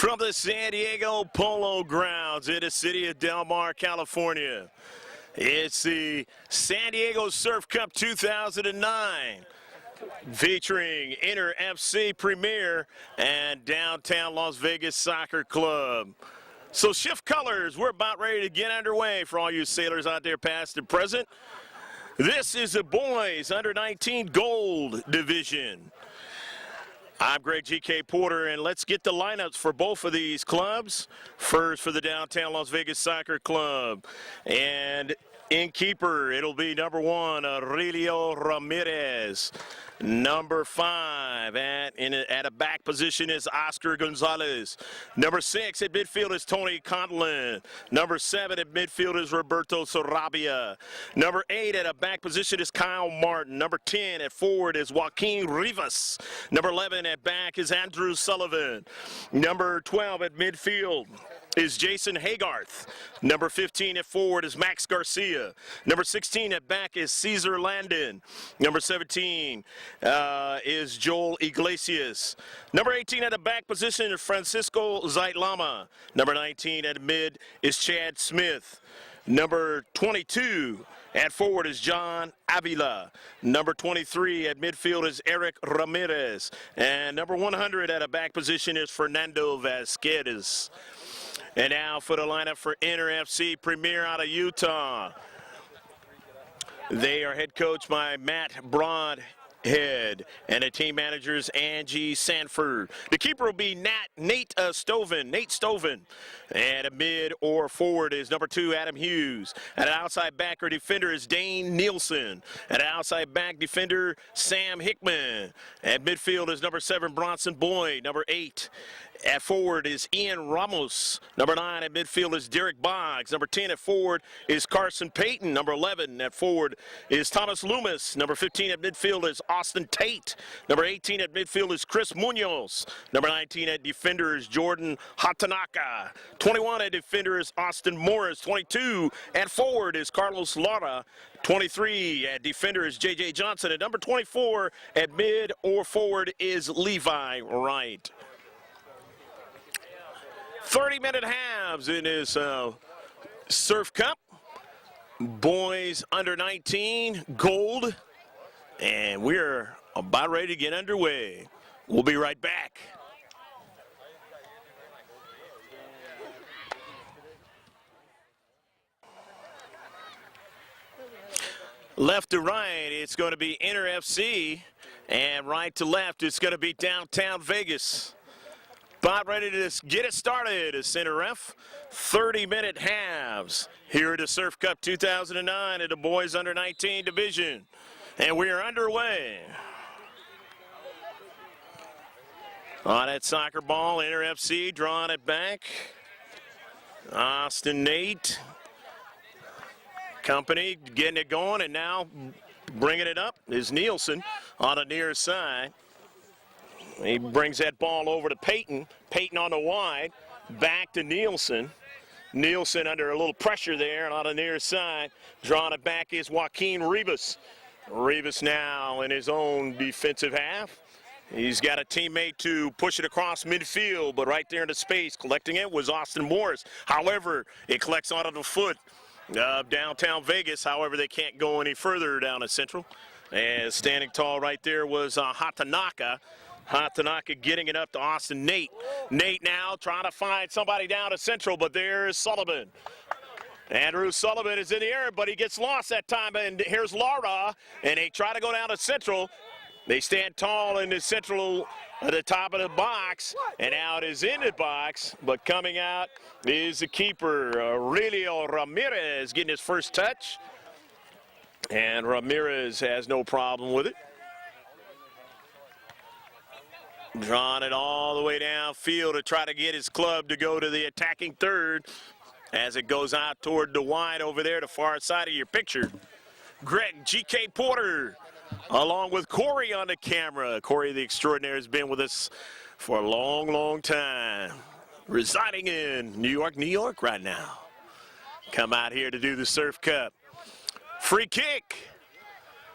From the San Diego Polo Grounds in the city of Del Mar, California, it's the San Diego Surf Cup 2009 featuring Lvsc Premier and Downtown Las Vegas Soccer Club. So shift colors, we're about ready to get underway for all you sailors out there past and present. This is the boys under 19 gold division. I'm Greg G.K. Porter, and let's get the lineups for both of these clubs. First for the Downtown Las Vegas Soccer Club. And in keeper, it'll be number 1, Aurelio Ramirez. Number 5 at a back position is Oscar Gonzalez. Number 6 at midfield is Tony Contlin. Number 7 at midfield is Roberto Sarabia. Number 8 at a back position is Kyle Martin. Number 10 at forward is Joaquin Rivas. Number 11 at back is Andrew Sullivan. Number 12 at midfield is Jason Haygarth. Number 15 at forward is Max Garcia. Number 16 at back is Cesar Landon. Number 17 is Joel Iglesias. Number 18 at the back position is Francisco Zeitlama. Number 19 at mid is Chad Smith. Number 22 at forward is John Avila. Number 23 at midfield is Eric Ramirez. And number 100 at a back position is Fernando Vasquez. And now for the lineup for Lvsc Premier out of Utah. They are head coached by Matt Broadhead, and the team manager is Angie Sanford. The keeper will be Nate Stoven. And a mid or forward is number 2, Adam Hughes. And an outside back or defender is Dane Nielsen. And an outside back defender, Sam Hickman. At midfield is number 7, Bronson Boyd. Number 8 at forward is Ian Ramos. Number 9 at midfield is Derek Boggs. Number 10 at forward is Carson Payton. Number 11 at forward is Thomas Loomis. Number 15 at midfield is Austin Tate. Number 18 at midfield is Chris Munoz. Number 19 at defender is Jordan Hatanaka. 21 at defender is Austin Morris. 22 at forward is Carlos Lara. 23 at defender is J.J. Johnson. And number 24 at mid or forward is Levi Wright. 30-minute halves in this Surf Cup. Boys under 19, gold. And we're about ready to get underway. We'll be right back. Left to right, it's going to be Lvsc. And right to left, it's going to be Downtown Vegas. About ready to get it started as center ref. 30-minute halves here at the Surf Cup 2009 at the boys under 19 division. And we are underway. On that soccer ball, Lvsc drawing it back. Austin Nate. Company getting it going, and now bringing it up is Nielsen on the near side. He brings that ball over to Payton. Payton on the wide. Back to Nielsen. Nielsen under a little pressure there and on the near side. Drawing it back is Joaquin Rivas. Rivas now in his own defensive half. He's got a teammate to push it across midfield, but right there in the space collecting it was Austin Morris. However, it collects onto the foot of Downtown Vegas. However, they can't go any further down at Central. And standing tall right there was Hatanaka. Hatanaka getting it up to Austin Nate. Nate now trying to find somebody down to Central, but there's Sullivan. Andrew Sullivan is in the air, but he gets lost that time. And here's Lara, and they try to go down to Central. They stand tall in the Central at the top of the box, and now it is in the box. But coming out is the keeper, Aurelio Ramirez, getting his first touch. And Ramirez has no problem with it. Drawing it all the way downfield to try to get his club to go to the attacking third as it goes out toward the wide over there, the far side of your picture. Greg G.K. Porter, along with Corey on the camera. Corey the Extraordinary has been with us for a long, long time. Residing in New York right now. Come out here to do the Surf Cup. Free kick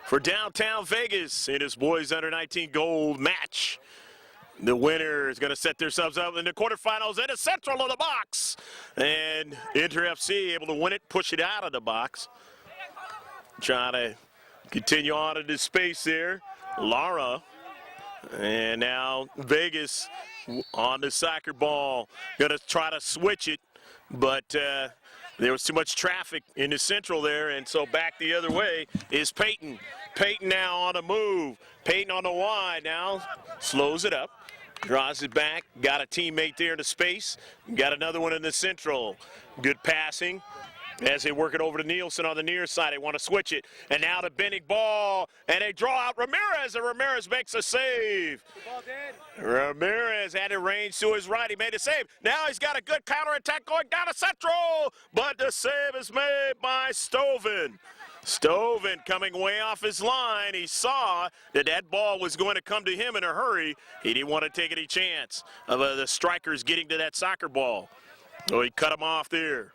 for Downtown Vegas in his boys under 19 gold match. The winner is going to set themselves up in the quarterfinals in the central of the box. And Lvsc able to win it, push it out of the box. Trying to continue on into space there. Lara. And now Vegas on the soccer ball. Going to try to switch it. But there was too much traffic in the central there. And so back the other way is Peyton. Peyton now on the move. Peyton on the wide now. Slows it up. Draws it back. Got a teammate there in the space. Got another one in the central. Good passing. As they work it over to Nielsen on the near side, they want to switch it. And now the bending ball, and they draw out Ramirez, and Ramirez makes a save. Ramirez had it range to his right. He made a save. Now he's got a good counterattack going down the central, but the save is made by Stoven. Stoven coming way off his line. He saw that that ball was going to come to him in a hurry. He didn't want to take any chance of the strikers getting to that soccer ball. So he cut him off there.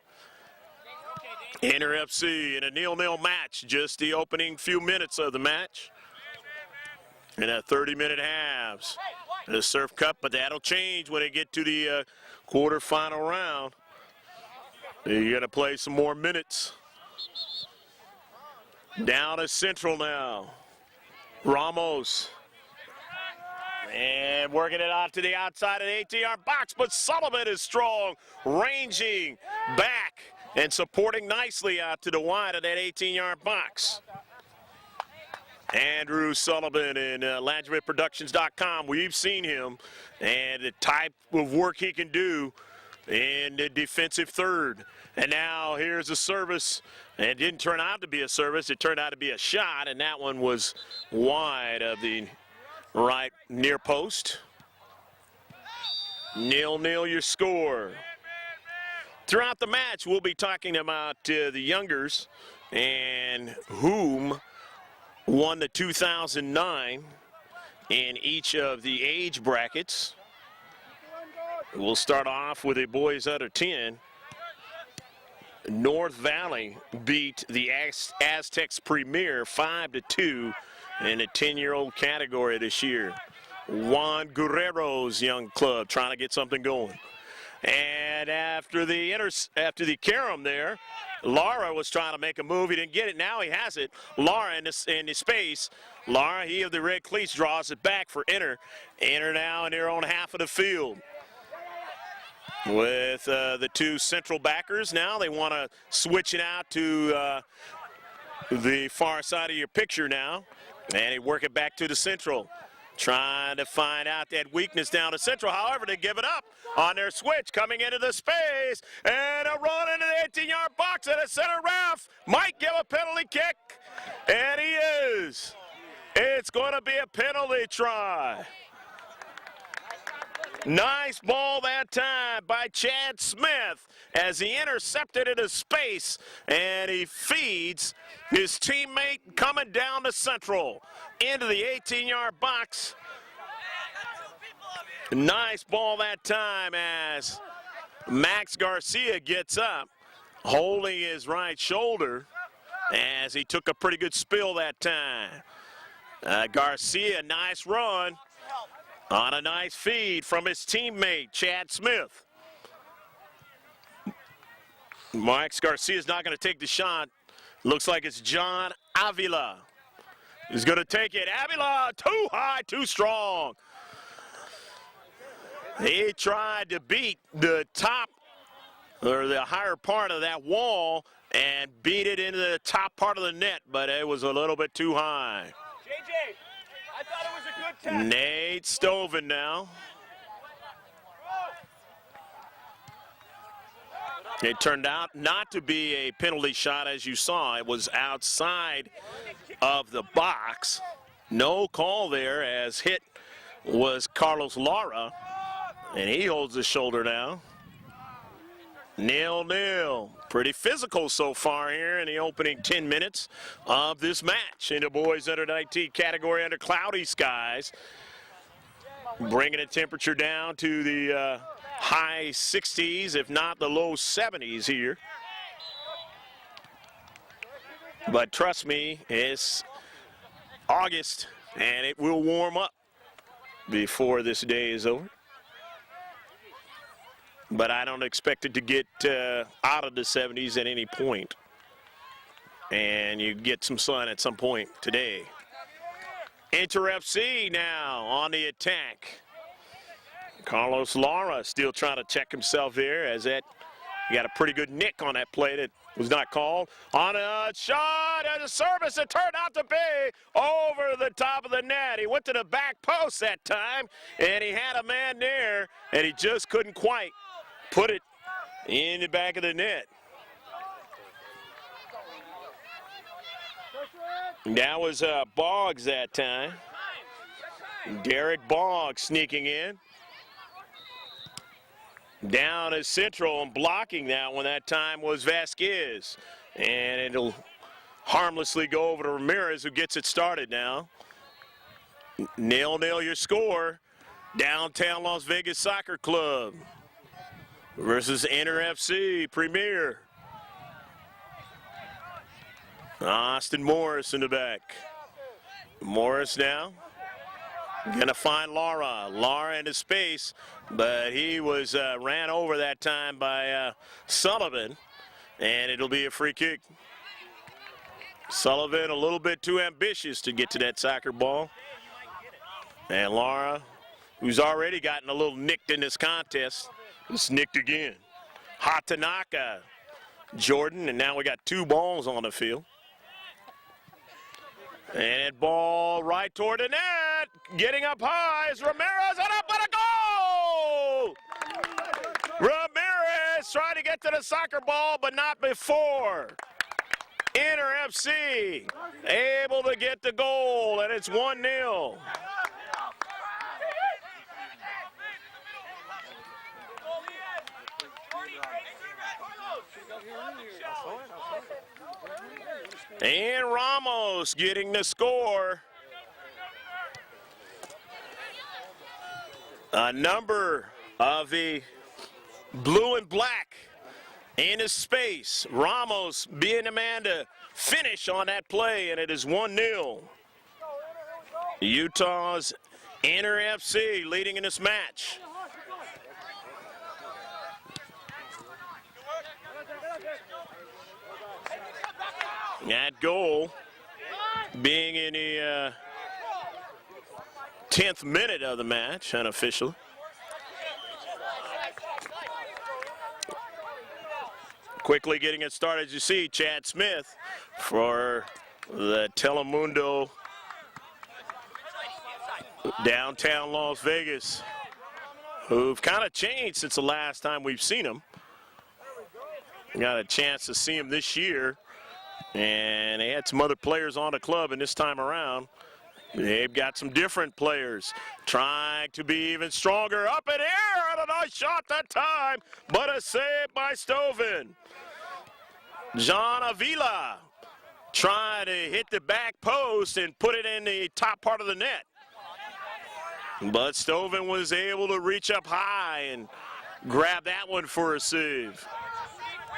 Lvsc in a 0-0 match, just the opening few minutes of the match. In a 30-minute halves. The Surf Cup, but that'll change when they get to the quarterfinal round. You're going to play some more minutes. Down to Central now. Ramos. And working it out to the outside of the 18-yard box, but Sullivan is strong, ranging back and supporting nicely out to the wide of that 18-yard box. Andrew Sullivan in LandryProductions.com. We've seen him and the type of work he can do in the defensive third. And now here's a service. And it didn't turn out to be a service. It turned out to be a shot, and that one was wide of the right near post. 0-0 your score. Throughout the match, we'll be talking about the youngers and whom won the 2009 in each of the age brackets. We'll start off with the boys under 10. North Valley beat the Aztecs Premier 5-2 in the 10-year-old category this year. Juan Guerrero's young club trying to get something going. And after the carom there, Lara was trying to make a move. He didn't get it. Now he has it. Lara in the space. Lara, he of the red cleats, draws it back for Inter. Inter now in their own half of the field. With the two central backers now, they want to switch it out to the far side of your picture now. And they work it back to the central. Trying to find out that weakness down the central. However, they give it up on their switch, coming into the space. And a run into the 18-yard box, and a center ref might give a penalty kick. And he is. It's going to be a penalty try. Nice ball that time by Chad Smith as he intercepted into space, and he feeds his teammate coming down the central into the 18-yard box. Nice ball that time as Max Garcia gets up, holding his right shoulder as he took a pretty good spill that time. Garcia, nice run. On a nice feed from his teammate, Chad Smith. Max Garcia's not going to take the shot. Looks like it's John Avila. He's going to take it. Avila, too high, too strong. He tried to beat the top or the higher part of that wall and beat it into the top part of the net, but it was a little bit too high. JJ. I thought it was a good test. Nate Stoven now. It turned out not to be a penalty shot, as you saw. It was outside of the box. No call there, as hit was Carlos Lara, and he holds his shoulder now. 0-0. Pretty physical so far here in the opening 10 minutes of this match in the boys under 19 category under cloudy skies. Bringing the temperature down to the high 60s, if not the low 70s here. But trust me, it's August and it will warm up. before this day is over. But I don't expect it to get out of the 70s at any point. And you get some sun at some point today. Lvsc now on the attack. Carlos Lara still trying to check himself there as that he got a pretty good nick on that play that was not called. On a shot and a service that turned out to be over the top of the net. He went to the back post that time and he had a man there and he just couldn't quite put it in the back of the net. That was Boggs that time. Derek Boggs sneaking in. Down is Central and blocking that one that time was Vasquez. And it'll harmlessly go over to Ramirez who gets it started now. 0-0 your score. Downtown Las Vegas Soccer Club versus Lvsc Premier. Austin Morris in the back. Morris now gonna find Lara. Lara into space, but he was ran over that time by Sullivan, and it'll be a free kick. Sullivan a little bit too ambitious to get to that soccer ball. And Lara, who's already gotten a little nicked in this contest, is nicked again. Hatanaka, Jordan, and now we got 2 balls on the field. And that ball right toward the net. Getting up high is Ramirez, and up and a goal! Ramirez trying to get to the soccer ball, but not before. Lvsc able to get the goal, and it's 1-0. And Ramos getting the score. A number of the blue and black in his space. Ramos being the man to finish on that play, and it is 1-0. Utah's Lvsc leading in this match. That goal being in the 10th minute of the match, unofficially. Quickly getting it started, as you see, Chad Smith for the Telemundo downtown Las Vegas, who've kind of changed since the last time we've seen them. Got a chance to see them this year. And they had some other players on the club, and this time around, they've got some different players trying to be even stronger. Up in air, and a nice shot that time, but a save by Stoven. John Avila trying to hit the back post and put it in the top part of the net. But Stoven was able to reach up high and grab that one for a save.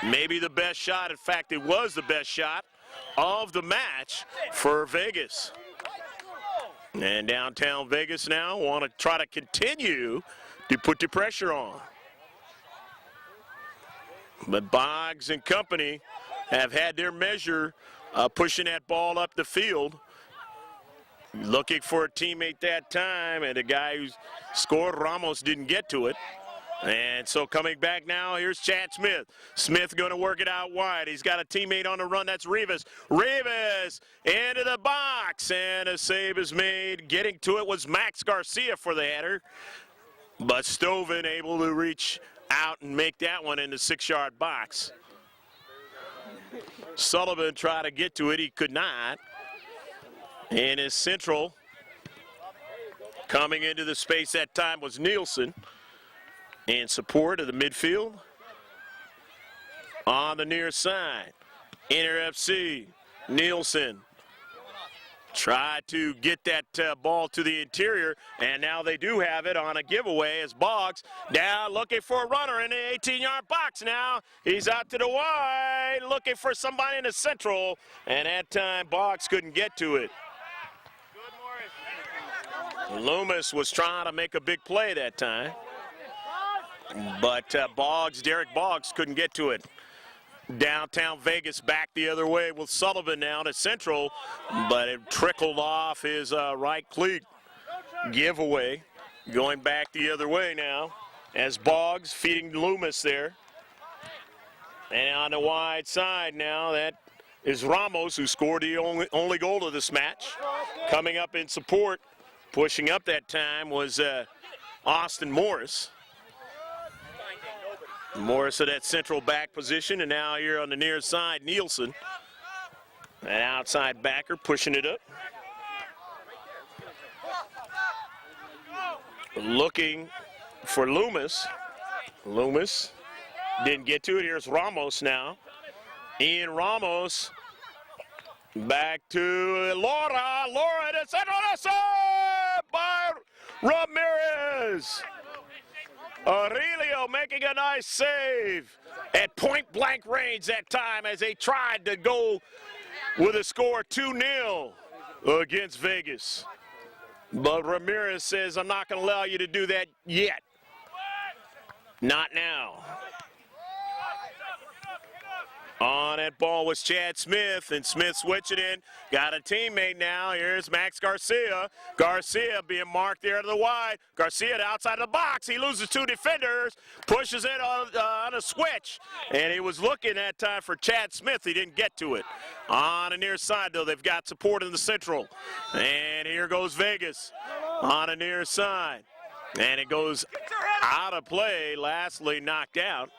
Maybe the best shot. In fact, it was the best shot of the match for Vegas. And downtown Vegas now want to try to continue to put the pressure on. But Boggs and company have had their measure pushing that ball up the field. Looking for a teammate that time, and the guy who scored, Ramos, didn't get to it. And so coming back now, here's Chad Smith. Smith going to work it out wide. He's got a teammate on the run. That's Rivas. Rivas into the box, and a save is made. Getting to it was Max Garcia for the header. But Stoven able to reach out and make that one in the 6-yard box. Sullivan tried to get to it. He could not. And his Central coming into the space that time was Nielsen. In support of the midfield. On the near side, Lvsc, Nielsen tried to get that ball to the interior, and now they do have it on a giveaway as Boggs now looking for a runner in the 18-yard box now. He's out to the wide, looking for somebody in the Central, and that time Boggs couldn't get to it. Loomis was trying to make a big play that time, but Derek Boggs couldn't get to it. Downtown Vegas back the other way with Sullivan now to Central, but it trickled off his right cleat. Giveaway going back the other way now as Boggs feeding Loomis there. And on the wide side now, that is Ramos, who scored the only goal of this match. Coming up in support, pushing up that time was Austin Morris. Morris at that central back position, and now here on the near side, Nielsen. An outside backer pushing it up. Looking for Loomis. Loomis didn't get to it. Here's Ramos now. Ian Ramos back to Laura. Laura to central, by Ramirez. Aurelio making a nice save at point-blank range that time as they tried to go with a score 2-0 against Vegas. But Ramirez says, I'm not going to allow you to do that yet. Not now. On that ball was Chad Smith, and Smith switching in. Got a teammate now. Here's Max Garcia. Garcia being marked there to the wide. Garcia to outside the box. He loses 2 defenders, pushes it on a switch. And he was looking that time for Chad Smith. He didn't get to it. On the near side, though, they've got support in the central. And here goes Vegas on the near side. And it goes out of play. Lastly knocked out.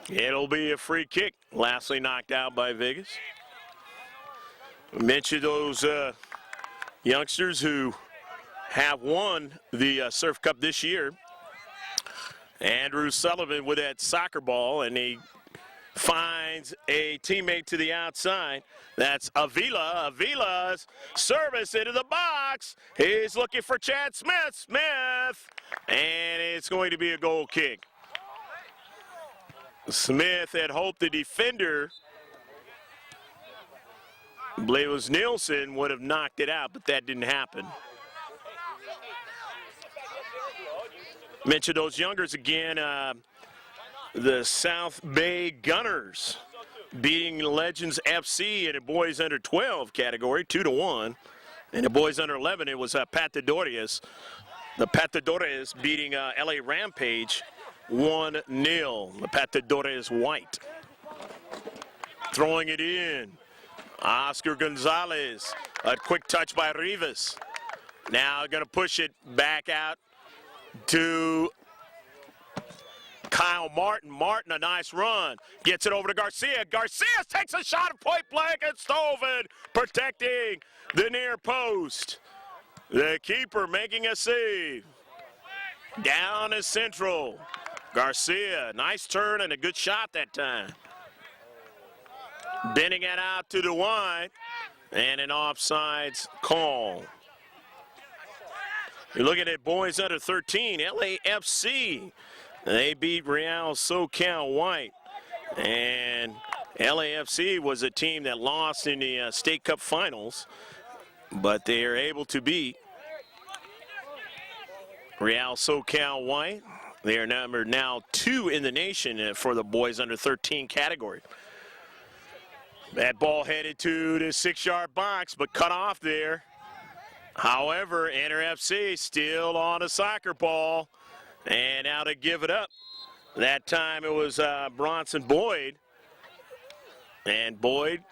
It'll be a free kick. Lastly knocked out by Vegas. Mention those youngsters who have won the Surf Cup this year. Andrew Sullivan with that soccer ball, and he finds a teammate to the outside. That's Avila. Avila's service into the box. He's looking for Chad Smith. Smith, and it's going to be a goal kick. Smith had hoped the defender, I believe it was Nielsen, would have knocked it out, but that didn't happen. Mention those youngers again, the South Bay Gunners beating Legends FC in a boys under 12 category, 2-1. In the boys under 11, it was Patadores. The Patadores beating LA Rampage 1-0. The Patadores white. Throwing it in. Oscar Gonzalez. A quick touch by Rivas. Now going to push it back out to Kyle Martin. Martin, a nice run. Gets it over to Garcia. Garcia takes a shot at point blank and Stoven protecting the near post. The keeper making a save. Down is Central. Garcia, nice turn and a good shot that time. Bending it out to the wide, and an offsides call. You're looking at boys under 13, LAFC. They beat Real SoCal White. And LAFC was a team that lost in the State Cup Finals, but they are able to beat Real SoCal White. They are number now 2 in the nation for the boys under 13 category. That ball headed to the 6-yard box, but cut off there. However, Enter FC still on a soccer ball, and now to give it up. That time it was Bronson Boyd, and Boyd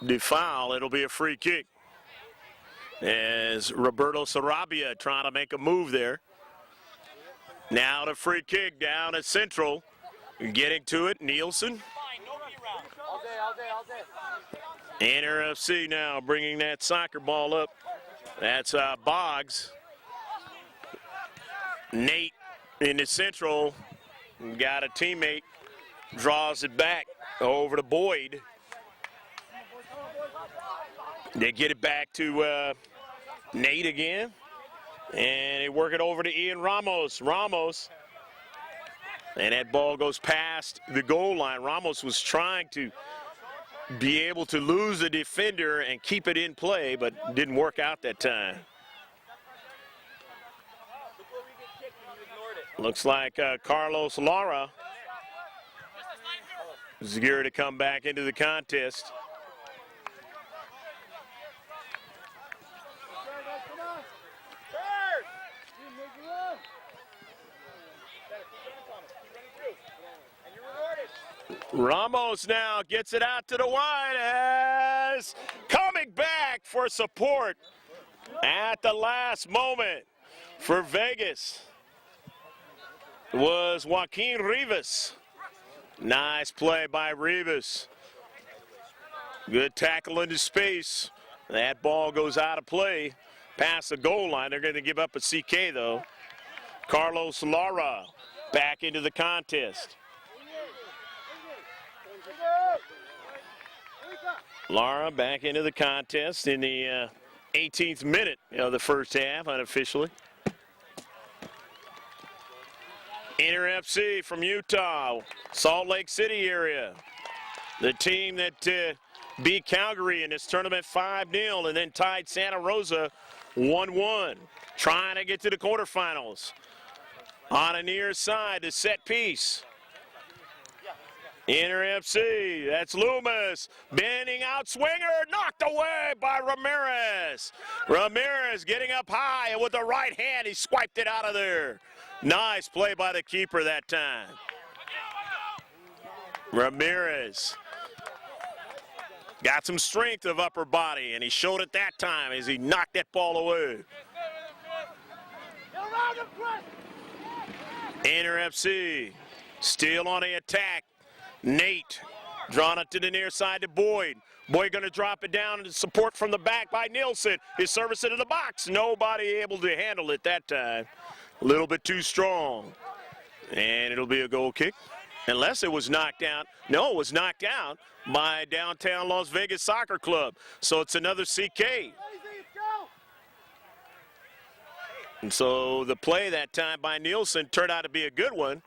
defoul. It'll be a free kick as Roberto Sarabia trying to make a move there. Now the free kick down at Central. Getting to it, Nielsen. Enter FC now bringing that soccer ball up. That's Boggs. Nate in the Central. Got a teammate. Draws it back over to Boyd. They get it back to Nate again. And they work it over to Ian Ramos. Ramos And that ball goes past the goal line. Ramos was trying to be able to lose the defender and keep it in play, but didn't work out that time. Looks like Carlos Lara is geared to come back into the contest. Ramos now gets it out to the wide as coming back for support at the last moment for Vegas was Joaquin Rivas. Nice play by Rivas. Good tackle into space. That ball goes out of play past the goal line. They're going to give up a CK though. Carlos Lara back into the contest. Lara back into the contest in the 18th minute of the first half, unofficially. Inter FC from Utah, Salt Lake City area. The team that beat Calgary in this tournament 5-0 and then tied Santa Rosa 1-1. Trying to get to the quarterfinals. On a near side, the set piece. Inter FC, that's Loomis, bending out swinger, knocked away by Ramirez. Ramirez getting up high, and with the right hand, he swiped it out of there. Nice play by the keeper that time. Ramirez got some strength of upper body, and he showed it that time as he knocked that ball away. Inter FC still on the attack. Nate drawn it to the near side to Boyd. Boyd going to drop it down and support from the back by Nielsen. His service into the box. Nobody able to handle it that time. A little bit too strong. And it'll be a goal kick. Unless it was knocked out. No, it was knocked out by Downtown Las Vegas Soccer Club. So it's another CK. And so the play that time by Nielsen turned out to be a good one.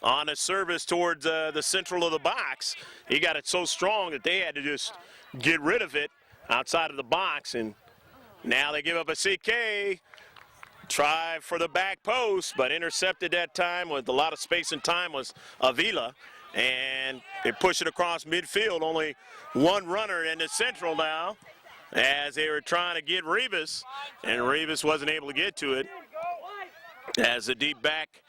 On a service towards the central of the box. He got it so strong that they had to just get rid of it outside of the box. And now they give up a CK. Try for the back post, but intercepted that time with a lot of space and time was Avila. And they push it across midfield. Only one runner in the central now as they were trying to get Rivas. And Rivas wasn't able to get to it as the deep back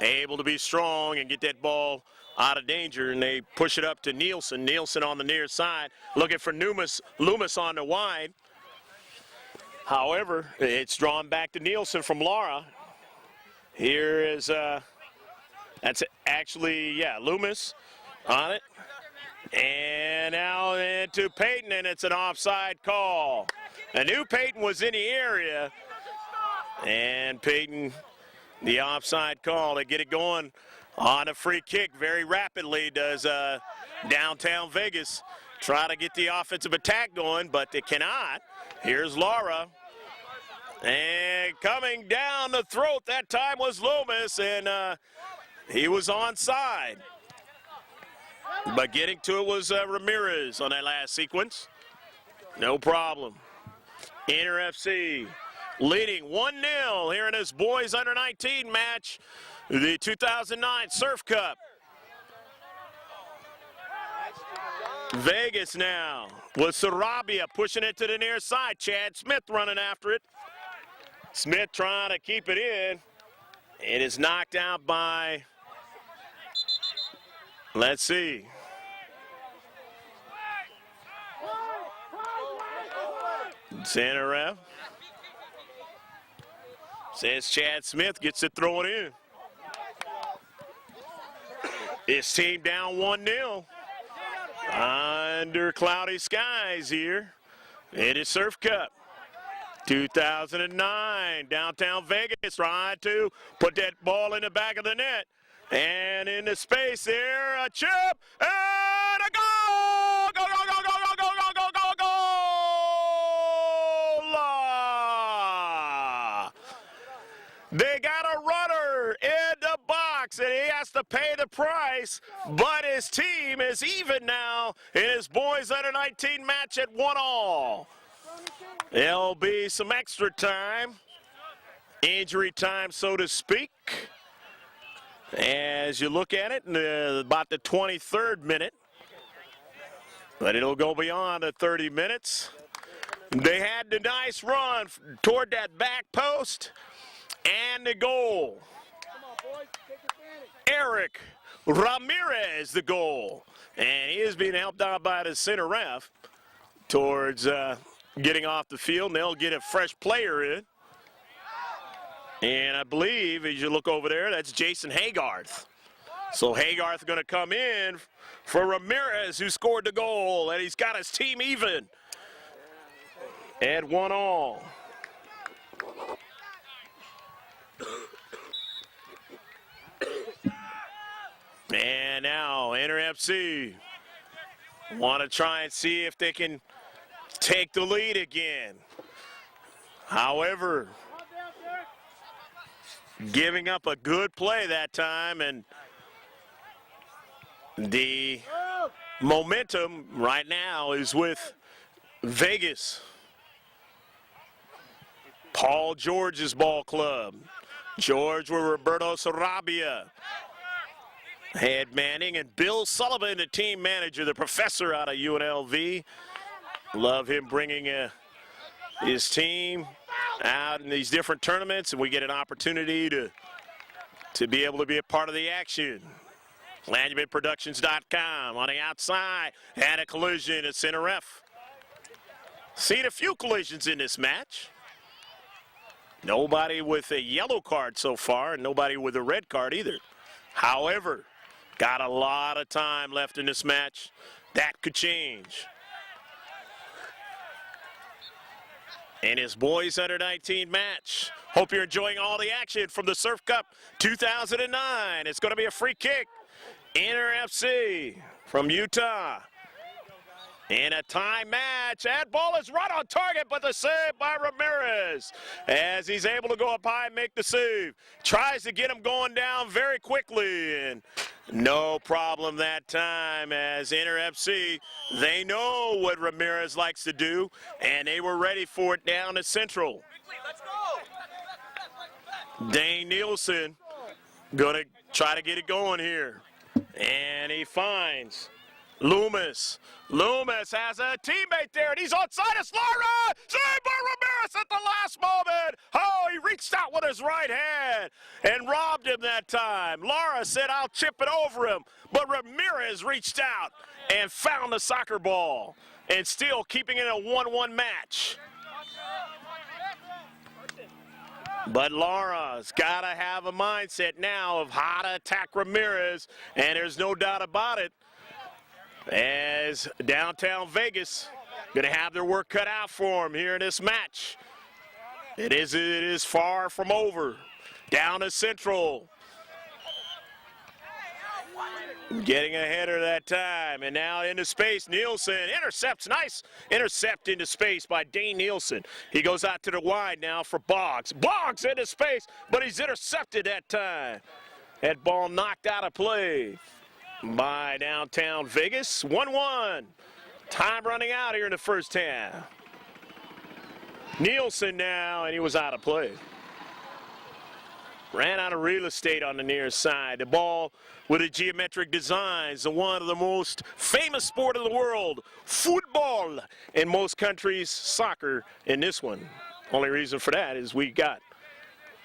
able to be strong and get that ball out of danger, and they push it up to Nielsen. Nielsen on the near side, looking for Loomis on the wide. However, it's drawn back to Nielsen from Lara. Here is, that's actually, yeah, Loomis on it. And now into Payton, and it's an offside call. I knew Payton was in the area, and Payton, the offside call to get it going on a free kick very rapidly does Downtown Vegas try to get the offensive attack going, but they cannot. Here's Lara. And coming down the throat that time was Loomis, and he was onside. But getting to it was Ramirez on that last sequence. No problem. Inter FC leading 1-0 here in this boys under 19 match, the 2009 Surf Cup. Vegas now with Sarabia pushing it to the near side. Chad Smith running after it. Smith trying to keep it in. It is knocked out by, let's see. Center ref says Chad Smith gets to throw it in. This team down 1-0 under cloudy skies here. It is Surf Cup 2009. Downtown Vegas trying to put that ball in the back of the net. And in the space there, a chip and a goal! Go, go, go, go, go, go, go, go, go, go! They got a runner in the box, and he has to pay the price, but his team is even now in his boys under 19 match at 1-all. There'll be some extra time, injury time, so to speak. As you look at it, about the 23rd minute, but it'll go beyond the 30 minutes. They had the nice run toward that back post and the goal. Eric Ramirez, the goal. And he is being helped out by the center ref towards getting off the field. And they'll get a fresh player in. And I believe, as you look over there, that's Jason Haygarth. So Haygarth going to come in for Ramirez, who scored the goal. And he's got his team even at 1-all. And now Lvsc want to try and see if they can take the lead again. However, giving up a good play that time, and the momentum right now is with Vegas. Paul George's ball club. George with Roberto Sarabia, head manning, and Bill Sullivan, the team manager, the professor out of UNLV. Love him bringing his team out in these different tournaments, and we get an opportunity to be able to be a part of the action. LandryMidProductions.com on the outside, and a collision at center ref. Seen a few collisions in this match. Nobody with a yellow card so far, and nobody with a red card either. However, got a lot of time left in this match. That could change. In his boys under 19 match. Hope you're enjoying all the action from the Surf Cup 2009. It's going to be a free kick. Lvsc from Utah. In a tie match, that ball is right on target, but the save by Ramirez as he's able to go up high and make the save. Tries to get him going down very quickly, and no problem that time as Lvsc, they know what Ramirez likes to do, and they were ready for it down at Central. Dane Nielsen going to try to get it going here, and he finds Loomis. Loomis has a teammate there, and he's onside. It's Lara! Saved by Ramirez at the last moment. Oh, he reached out with his right hand and robbed him that time. Lara said, I'll chip it over him. But Ramirez reached out and found the soccer ball, and still keeping it a 1-1 match. But Lara's got to have a mindset now of how to attack Ramirez, and there's no doubt about it, as downtown Vegas going to have their work cut out for them here in this match. It is far from over. Down to Central. Getting a header that time, and now into space. Nielsen intercepts. Nice intercept into space by Dane Nielsen. He goes out to the wide now for Boggs. Boggs into space, but he's intercepted that time. That ball knocked out of play by downtown Vegas. 1-1. Time running out here in the first half. Nielsen now, and he was out of play. Ran out of real estate on the near side. The ball with the geometric designs, the one of the most famous sport of the world, football. In most countries, soccer in this one. Only reason for that is we got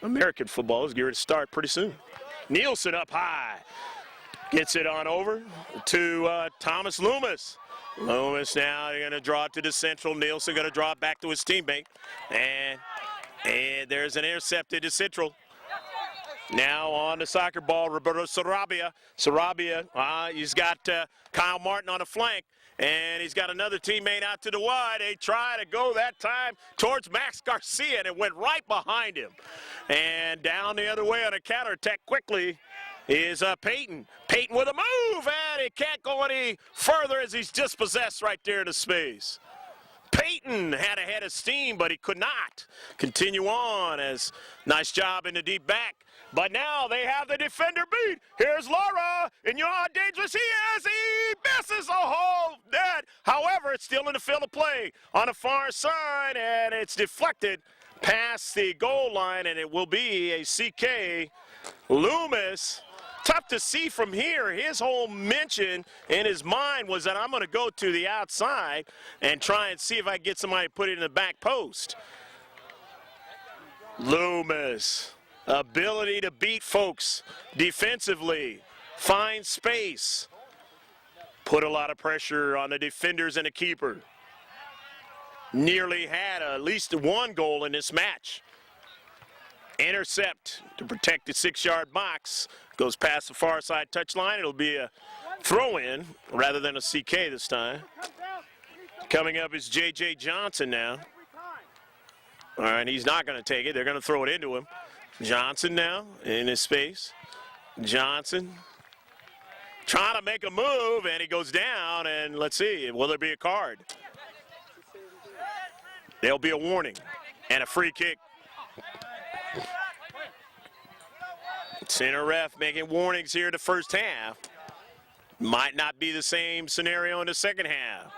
American football is geared to start pretty soon. Nielsen up high. Gets it on over to Thomas Loomis. Loomis now going to draw it to the Central. Nielsen going to draw it back to his teammate. And there's an intercept into Central. Now on the soccer ball, Roberto Sarabia. Sarabia, he's got Kyle Martin on the flank. And he's got another teammate out to the wide. They try to go that time towards Max Garcia, and it went right behind him. And down the other way on a counterattack quickly is Peyton. Peyton with a move, and he can't go any further as he's dispossessed right there in the space. Peyton Payton had a head of steam, but he could not continue on. As nice job in the deep back. But now they have the defender beat. Here's Lara, and you know how dangerous he is. He misses a hole net. However, it's still in the field of play on the far side, and it's deflected past the goal line, and it will be a CK. Loomis, tough to see from here. His whole mention in his mind was that I'm going to go to the outside and try and see if I can get somebody to put it in the back post. Loomis, ability to beat folks defensively, find space, put a lot of pressure on the defenders and the keeper. Nearly had at least one goal in this match. Intercept to protect the 6-yard box. Goes past the far side touchline. It'll be a throw-in rather than a CK this time. Coming up is J.J. Johnson now. All right, he's not going to take it. They're going to throw it into him. Johnson now in his space. Johnson trying to make a move, and he goes down, and let's see, will there be a card? There'll be a warning and a free kick. Center ref making warnings here in the first half. Might not be the same scenario in the second half.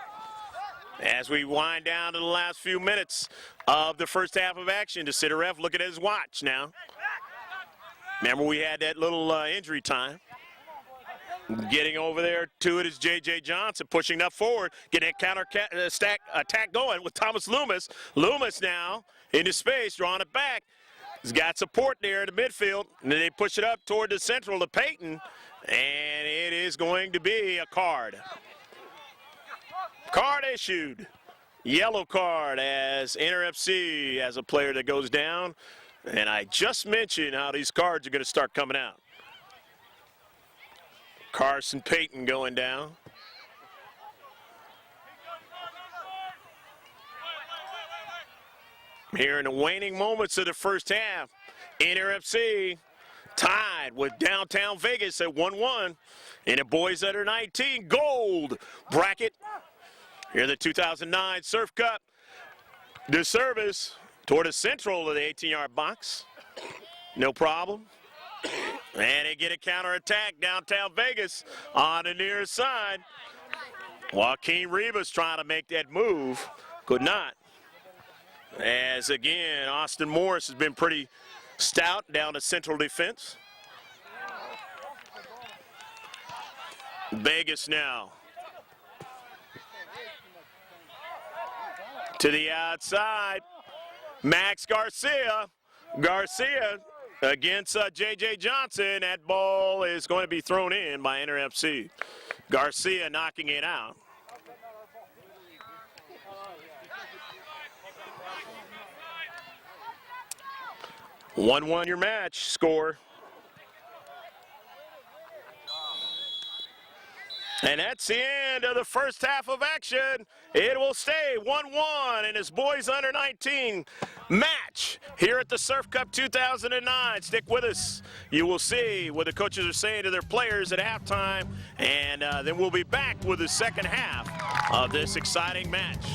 As we wind down to the last few minutes of the first half of action, the center ref looking at his watch now. Remember, we had that little injury time. Getting over there to it is J.J. Johnson, pushing up forward, getting a counter attack going with Thomas Loomis. Loomis now into space, drawing it back. He's got support there in the midfield, and then they push it up toward the central to Payton, and it is going to be a card. Card issued. Yellow card as Lvsc has a player that goes down, and I just mentioned how these cards are going to start coming out. Carson Payton going down. Here in the waning moments of the first half, Lvsc tied with Downtown Vegas at 1-1 in the boys under 19 gold bracket. Here the 2009 Surf Cup. The service toward the central of the 18-yard box. No problem. And they get a counterattack, Downtown Vegas on the near side. Joaquin Rivas trying to make that move, could not. As again, Austin Morris has been pretty stout down the central defense. Vegas now. To the outside, Max Garcia. Garcia against J.J. Johnson. That ball is going to be thrown in by Lvsc. Garcia knocking it out. One your match score. And that's the end of the first half of action. It will stay 1-1 in this boys under 19 match here at the Surf Cup 2009. Stick with us. You will see what the coaches are saying to their players at halftime, and then we'll be back with the second half of this exciting match.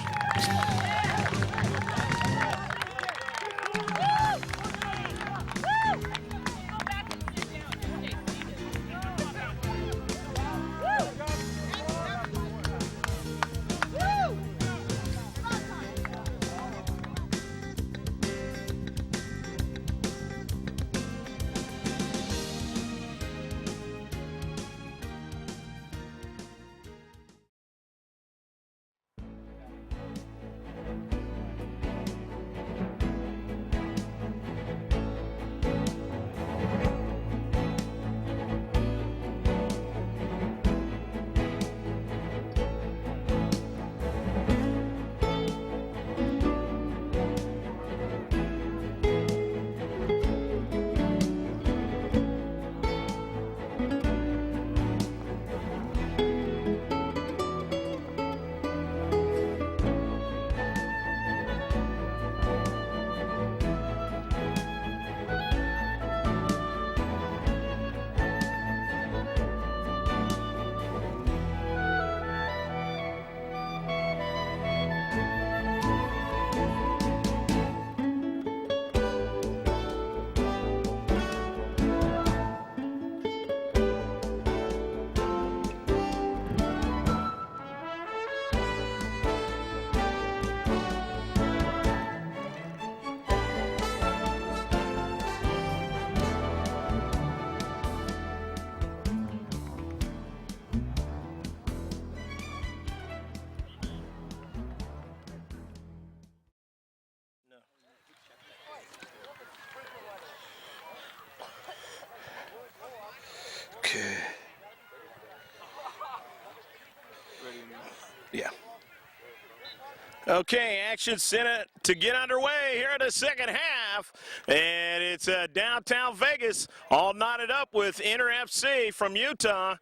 Okay, action set to get underway here in the second half. And it's downtown Vegas all knotted up with Lvsc from Utah.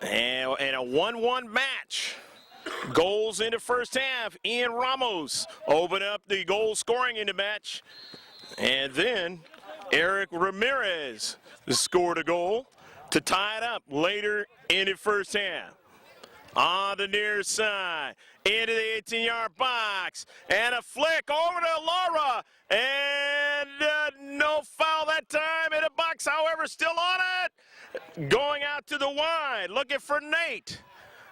And a 1-1 match. Goals in the first half. Ian Ramos opened up the goal scoring in the match. And then Eric Ramirez scored a goal to tie it up later in the first half. On the near side, into the 18-yard box, and a flick over to Lara, and no foul that time in the box, however, still on it. Going out to the wide, looking for Nate.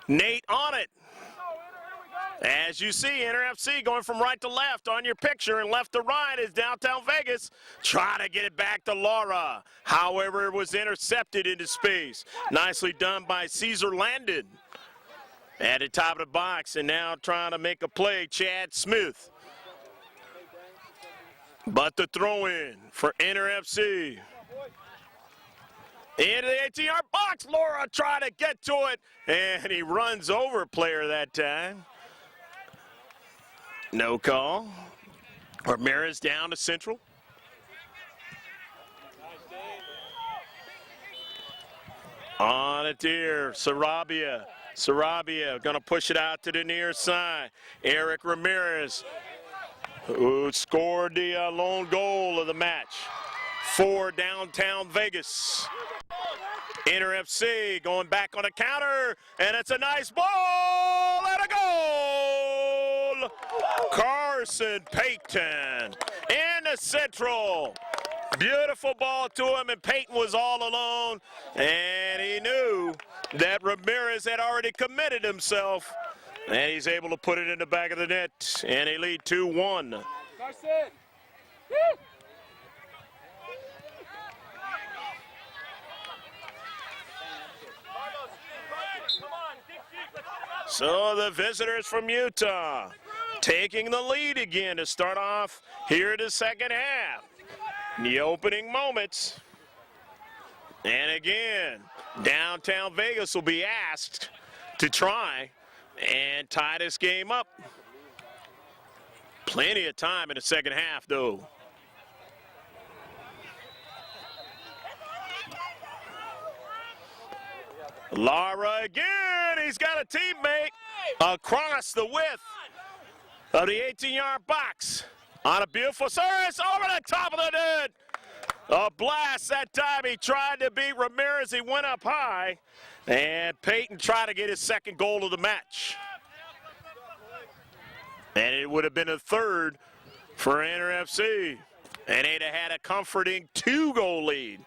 Nate on it. As you see, Lvsc going from right to left on your picture, and left to right is downtown Vegas. Try to get it back to Lara. However, it was intercepted into space. Nicely done by Caesar Landon. At the top of the box, and now trying to make a play, Chad Smith. But the throw in for Lvsc. Into the 18-yard box, Laura trying to get to it, and he runs over a player that time. No call. Ramirez down to Central. On it here, Sarabia. Sarabia going to push it out to the near side. Eric Ramirez, who scored the lone goal of the match for downtown Vegas. Lvsc going back on a counter, and it's a nice ball and a goal! Carson Payton in the Central. Beautiful ball to him, and Payton was all alone, and he knew that Ramirez had already committed himself, and he's able to put it in the back of the net, and they lead 2-1. So the visitors from Utah taking the lead again to start off here in the second half. In the opening moments. And again, downtown Vegas will be asked to try and tie this game up. Plenty of time in the second half, though. Lara again, he's got a teammate across the width of the 18-yard box. On a beautiful service over the top of the net. A blast that time. He tried to beat Ramirez. He went up high. And Payton tried to get his second goal of the match. And it would have been a third for Lvsc. And they'd have had a comforting 2-goal lead.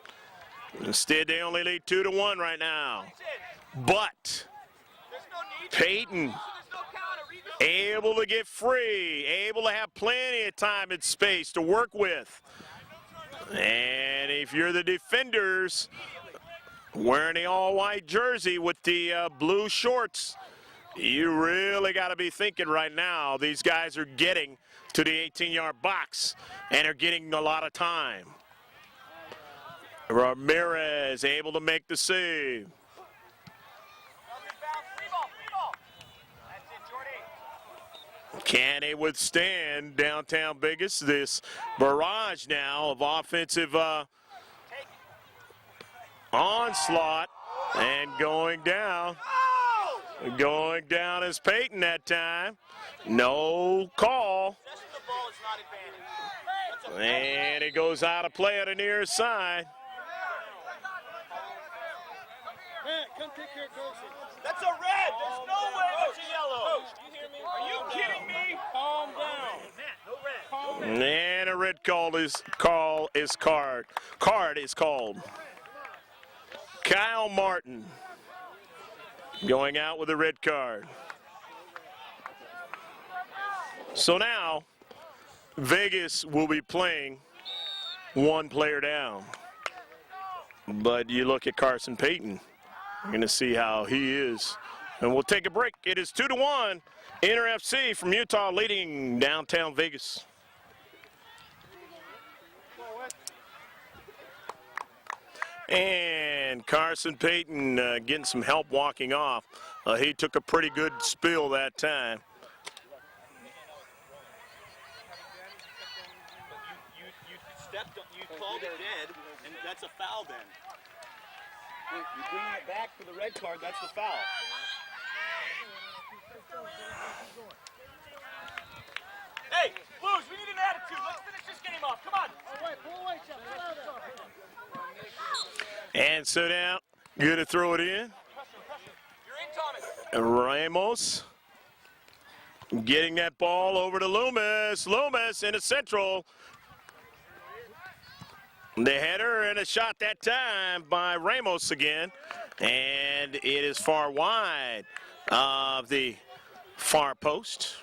Instead, they only lead 2-1 right now. But Payton able to get free, able to have plenty of time and space to work with. And if you're the defenders wearing the all-white jersey with the blue shorts, you really got to be thinking right now, these guys are getting to the 18-yard box and are getting a lot of time. Ramirez able to make the save. Can they withstand downtown Vegas, this barrage now of offensive onslaught, and going down is Payton that time. No call. And it goes out of play on the near side. Come take care of Carson. That's a red. There's no way that's a yellow. Coach, do you hear me? Are you kidding me? Calm down. Matt, no red. And a red card is called. Kyle Martin going out with a red card. So now Vegas will be playing one player down. But you look at Carson Payton. You're going to see how he is. And we'll take a break. It is 2-1. Lvsc from Utah leading downtown Vegas. And Carson Payton getting some help walking off. He took a pretty good spill that time. called it dead, and that's a foul then. You're bringing it back for the red card, that's the foul. Hey, Blues, we need an attitude. Let's finish this game off. Come on. All right, pull away, Chuck. And so now, going to throw it in. You're in, Thomas. Ramos getting that ball over to Loomis. Loomis in a central. The header and a shot that time by Ramos again. And it is far wide of the far post.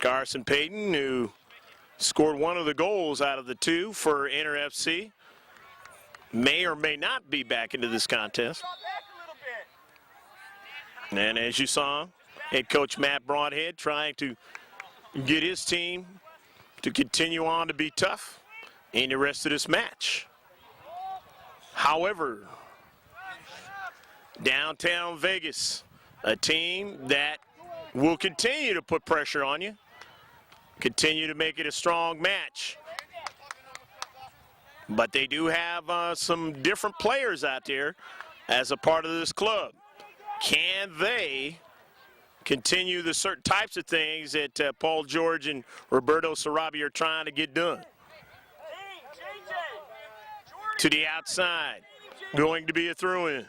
Carson Payton, who scored one of the goals out of the two for Lvsc, may or may not be back into this contest. And as you saw, head coach Matt Broadhead trying to get his team to continue on to be tough in the rest of this match. However, downtown Vegas, a team that will continue to put pressure on you, continue to make it a strong match. But they do have some different players out there as a part of this club. Can they continue the certain types of things that Paul George and Roberto Sarabia are trying to get done? To the outside, going to be a throw-in.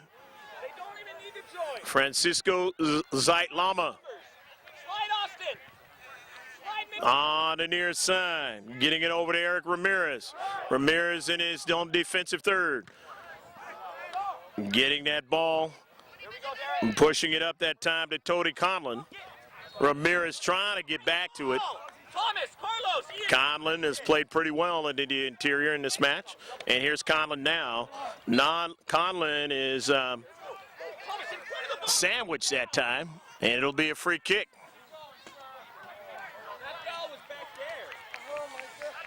Francisco Zeitlama on the near side, getting it over to Eric Ramirez. Ramirez in his own defensive third. Getting that ball, pushing it up that time to Tony Conlon. Ramirez trying to get back to it. Conlon has played pretty well in the interior in this match. And here's Conlon now. Conlon is sandwiched that time, and it'll be a free kick.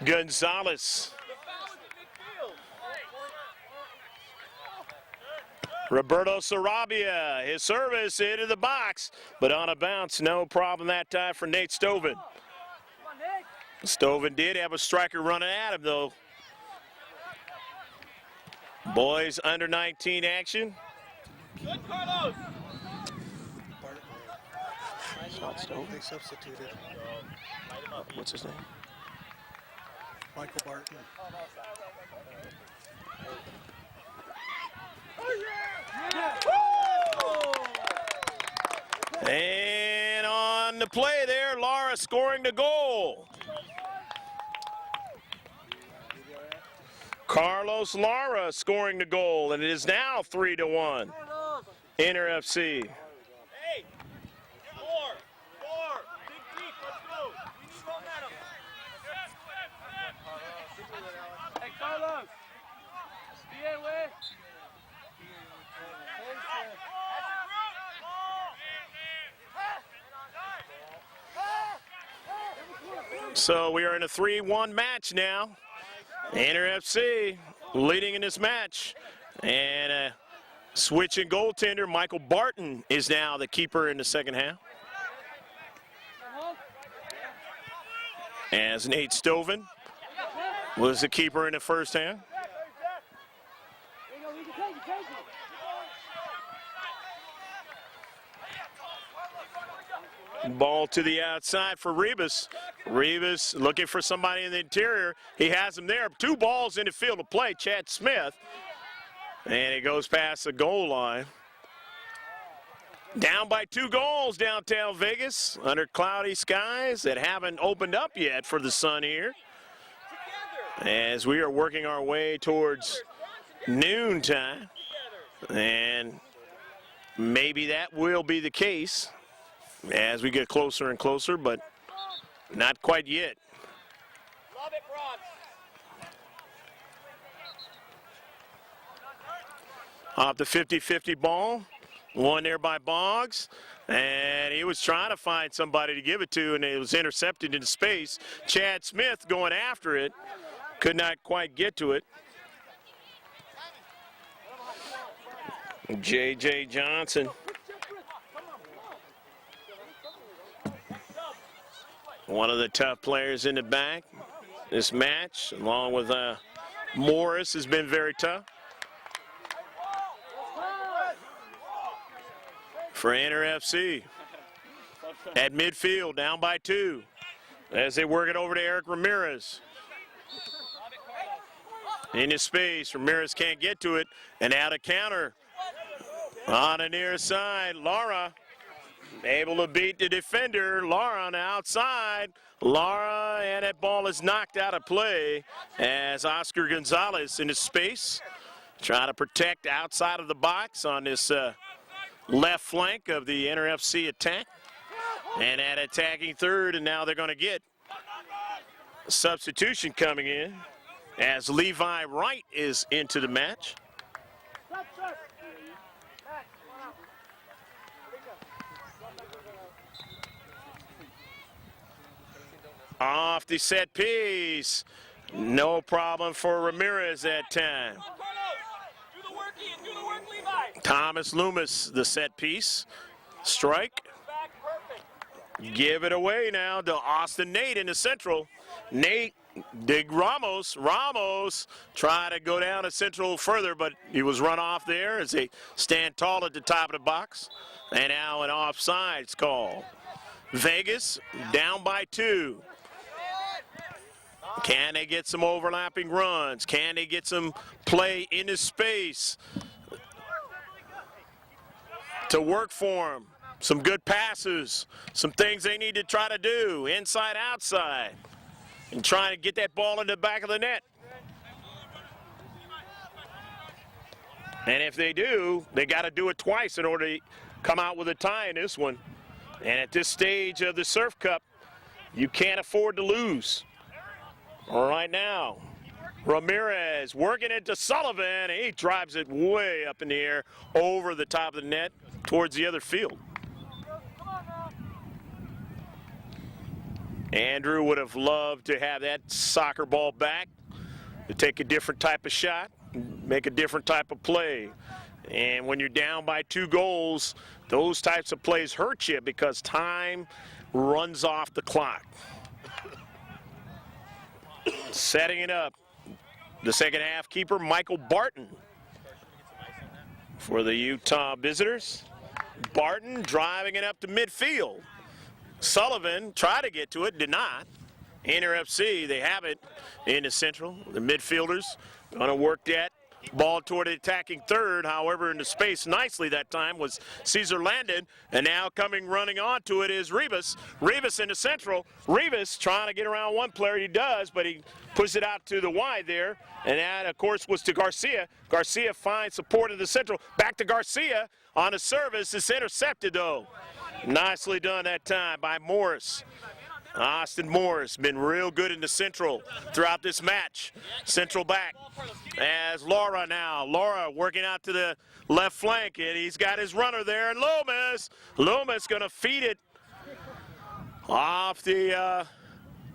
Gonzalez. Roberto Sarabia, his service into the box, but on a bounce, no problem that time for Nate Stoven. Stoven did have a striker running at him, though. Boys under 19 action. Good, Carlos. They substituted. What's his name? Michael Barton. And on the play there, Lara scoring the goal. Carlos Lara scoring the goal, and it is now 3-1. Lvsc. Hey, four, big deep, let's go. We need momentum. Hey, Carlos. Bien, güey. So we are in a 3-1 match now. Lvsc leading in this match. And switching goaltender, Michael Barton is now the keeper in the second half. As Nate Stoven was the keeper in the first half. Ball to the outside for Rivas. Rivas looking for somebody in the interior. He has him there. 2 balls in the field of play. Chad Smith. And it goes past the goal line. Down by 2 goals downtown Vegas under cloudy skies that haven't opened up yet for the sun here. As we are working our way towards noontime. And maybe that will be the case as we get closer and closer, but not quite yet. Love it, Bronx. Off the 50-50 ball, one there by Boggs, and he was trying to find somebody to give it to, and it was intercepted into space. Chad Smith going after it, could not quite get to it. J.J. Johnson One of the tough players in the back. This match, along with Morris, has been very tough. For Lvsc at midfield, down by 2. As they work it over to Eric Ramirez. In his space, Ramirez can't get to it, and out of counter. On the near side, Lara able to beat the defender. Lara on the outside. Lara, and that ball is knocked out of play as Oscar Gonzalez in his space. Trying to protect outside of the box on this left flank of the Lvsc attack. And at attacking third, and now they're going to get a substitution coming in as Levi Wright is into the match. Off the set piece. No problem for Ramirez that time. Thomas Loomis, the set piece. Strike. Give it away now to Austin Nate in the central. Nate, dig Ramos. Ramos try to go down to central further, but he was run off there as they stand tall at the top of the box. And now an offsides call. Vegas down by 2. Can they get some overlapping runs? Can they get some play into space to work for them? Some good passes, some things they need to try to do, inside, outside, and trying to get that ball in the back of the net. And if they do, they got to do it twice in order to come out with a tie in this one. And at this stage of the Surf Cup, you can't afford to lose. All right now, Ramirez working it to Sullivan, and he drives it way up in the air over the top of the net towards the other field. Andrew would have loved to have that soccer ball back, to take a different type of shot, make a different type of play. And when you're down by 2 goals, those types of plays hurt you because time runs off the clock. Setting it up, the second half keeper, Michael Barton, for the Utah visitors. Barton driving it up to midfield. Sullivan tried to get to it, did not. Lvsc, they have it in the central. The midfielders going to work that ball toward the attacking third. However, in the space nicely that time was Cesar Landon. And now coming running onto it is Rivas. Rivas in the central. Rivas trying to get around one player. He does, but he pushes it out to the wide there. And that, of course, was to Garcia. Garcia finds support in the central. Back to Garcia on a service. It's intercepted, though. Nicely done that time by Morris. Austin Morris been real good in the central throughout this match. Central back as Laura now. Laura working out to the left flank, and he's got his runner there. And Loomis going to feed it off the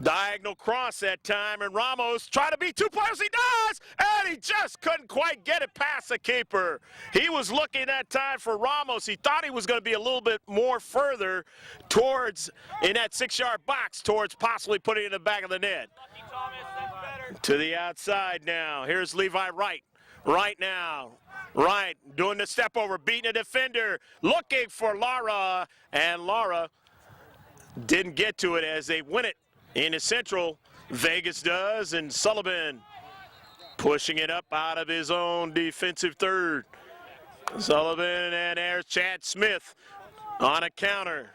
diagonal cross that time. And Ramos trying to beat 2 players. He does! And he just couldn't quite get it past the keeper. He was looking that time for Ramos. He thought he was going to be a little bit more further towards, in that 6-yard box, towards possibly putting it in the back of the net. To the outside now. Here's Levi Wright. Right now. Wright doing the step over, beating a defender, looking for Lara. And Lara didn't get to it as they win it in the central. Vegas does, and Sullivan pushing it up out of his own defensive third. Sullivan, and there's Chad Smith on a counter.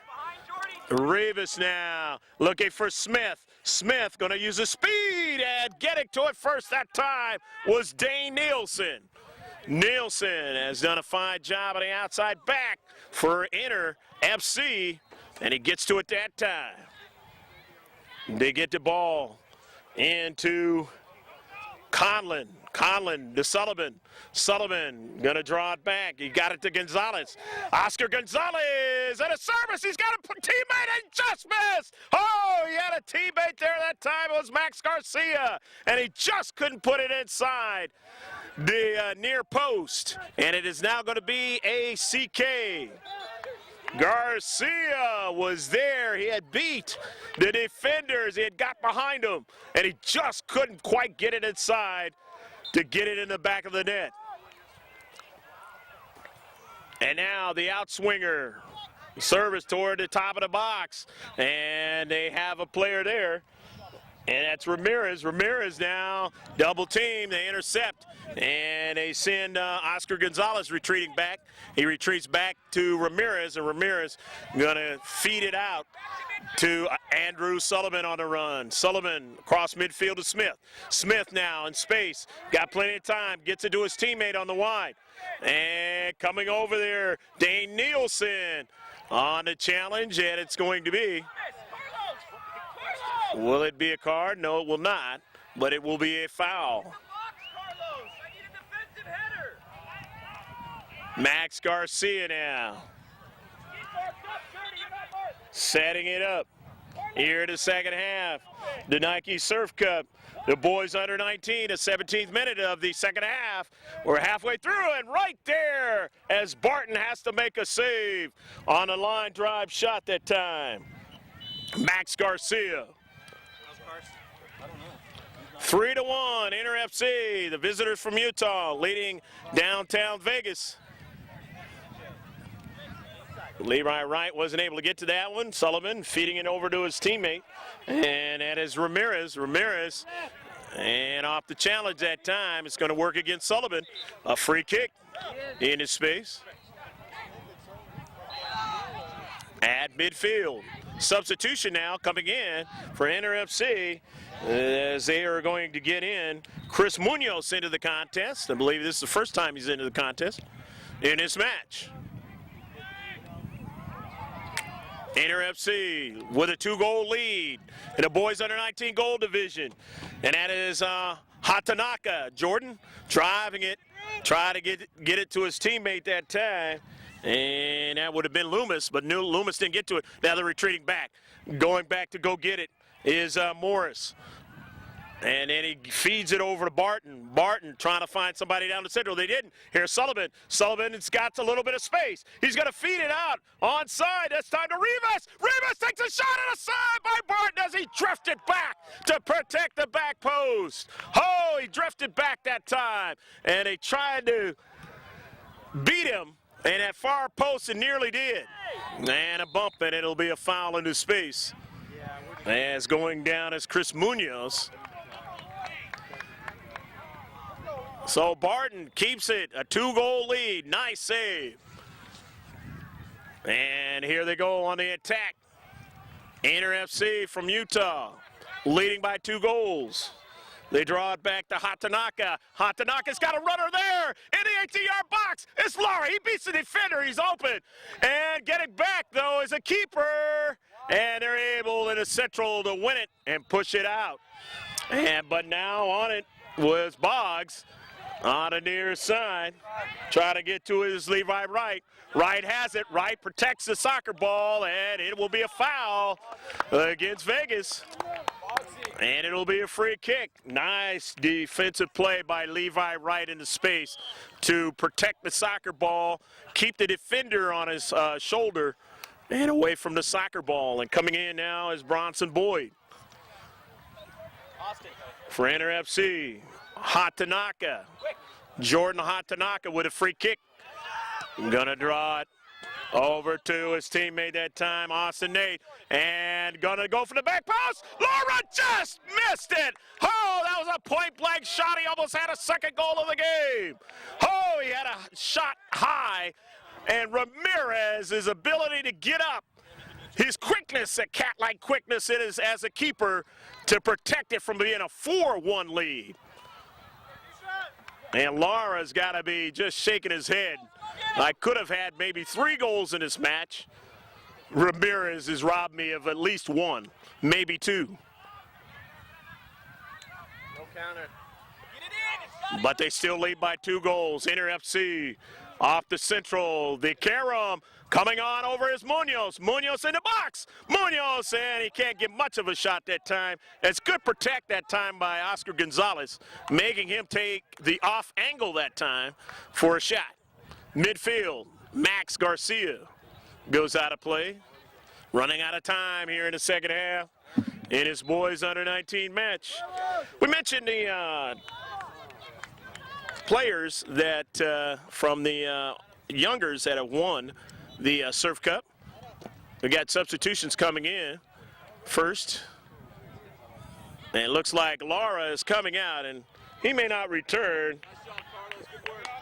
Rivas now looking for Smith. Smith going to use the speed, and getting to it first that time was Dane Nielsen. Nielsen has done a fine job on the outside back for Lvsc, and he gets to it that time. They get the ball into Conlon. Conlon to Sullivan. Sullivan going to draw it back. He got it to Gonzalez. Oscar Gonzalez at a service. He's got a teammate and just missed. Oh, he had a teammate there that time. It was Max Garcia. And he just couldn't put it inside the near post. And it is now going to be a CK. Garcia was there. He had beat the defenders. He had got behind them, and he just couldn't quite get it inside to get it in the back of the net. And now the outswinger. Service toward the top of the box, and they have a player there, and that's Ramirez. Ramirez now double team. They intercept, and they send Oscar Gonzalez retreating back. He retreats back to Ramirez, and Ramirez gonna feed it out to Andrew Sullivan on the run. Sullivan across midfield to Smith. Smith now in space, got plenty of time, gets it to his teammate on the wide, and coming over there, Dane Nielsen on the challenge, and it's going to be, will it be a card? No, it will not, but it will be a foul. Max Garcia now setting it up here in the second half. The Nike Surf Cup, the boys under 19, the 17th minute of the second half. We're halfway through, and right there as Barton has to make a save on a line drive shot that time. Max Garcia. 3-1, Inter FC, the visitors from Utah leading downtown Vegas. Levi Wright wasn't able to get to that one. Sullivan feeding it over to his teammate. And that is Ramirez. Ramirez, and off the challenge that time, it's going to work against Sullivan. A free kick in his space. At midfield. Substitution now coming in for Inter FC as they are going to get in Chris Munoz into the contest. I believe this is the first time he's into the contest in this match. Inter FC with a 2-goal lead in the boys under 19 goal division. And that is Hatanaka. Jordan driving it, try to get it to his teammate that time. And that would have been Loomis, but Loomis didn't get to it. Now they're retreating back. Going back to go get it is Morris. And then he feeds it over to Barton. Barton trying to find somebody down the central. They didn't. Here's Sullivan. Sullivan's got a little bit of space. He's going to feed it out onside. That's time to Rivas. Rivas takes a shot at a side by Barton as he drifted back to protect the back post. Oh, he drifted back that time. And they tried to beat him in that far post and nearly did. And a bump, and it'll be a foul into space. As going down is Chris Munoz. So Barton keeps it, a 2-goal lead. Nice save. And here they go on the attack. Inter FC from Utah, leading by 2 goals. They draw it back to Hatanaka. Hatanaka's got a runner there in the 18-yard box. It's Lara. He beats the defender. He's open. And getting back, though, is a keeper. And they're able in the central to win it and push it out. But now on it was Boggs. On the near side, trying to get to his Levi Wright. Wright has it. Wright protects the soccer ball, and it will be a foul against Vegas. And it'll be a free kick. Nice defensive play by Levi Wright in the space to protect the soccer ball, keep the defender on his shoulder, and away from the soccer ball. And coming in now is Bronson Boyd. For Inter FC. Hatanaka, Jordan Hatanaka with a free kick. Gonna draw it over to his teammate that time, Austin Nate, and gonna go for the back post. Laura just missed it. Oh, that was a point-blank shot. He almost had a second goal of the game. Oh, he had a shot high, and Ramirez's ability to get up, his quickness, a cat-like quickness it is as a keeper to protect it from being a 4-1 lead. And Lara's got to be just shaking his head. I could have had maybe 3 goals in this match. Ramirez has robbed me of at least 1, maybe 2. No counter. But they still lead by 2 goals. Inter FC off the central. The Karam coming on over is Munoz. Munoz in the box. Munoz, and he can't get much of a shot that time. It's good protect that time by Oscar Gonzalez, making him take the off angle that time for a shot. Midfield, Max Garcia. goes out of play. Running out of time here in the second half in his boys under 19 match. We mentioned the players that from the youngers that have won the Surf Cup. We got substitutions coming in first. And it looks like Laura is coming out, and he may not return,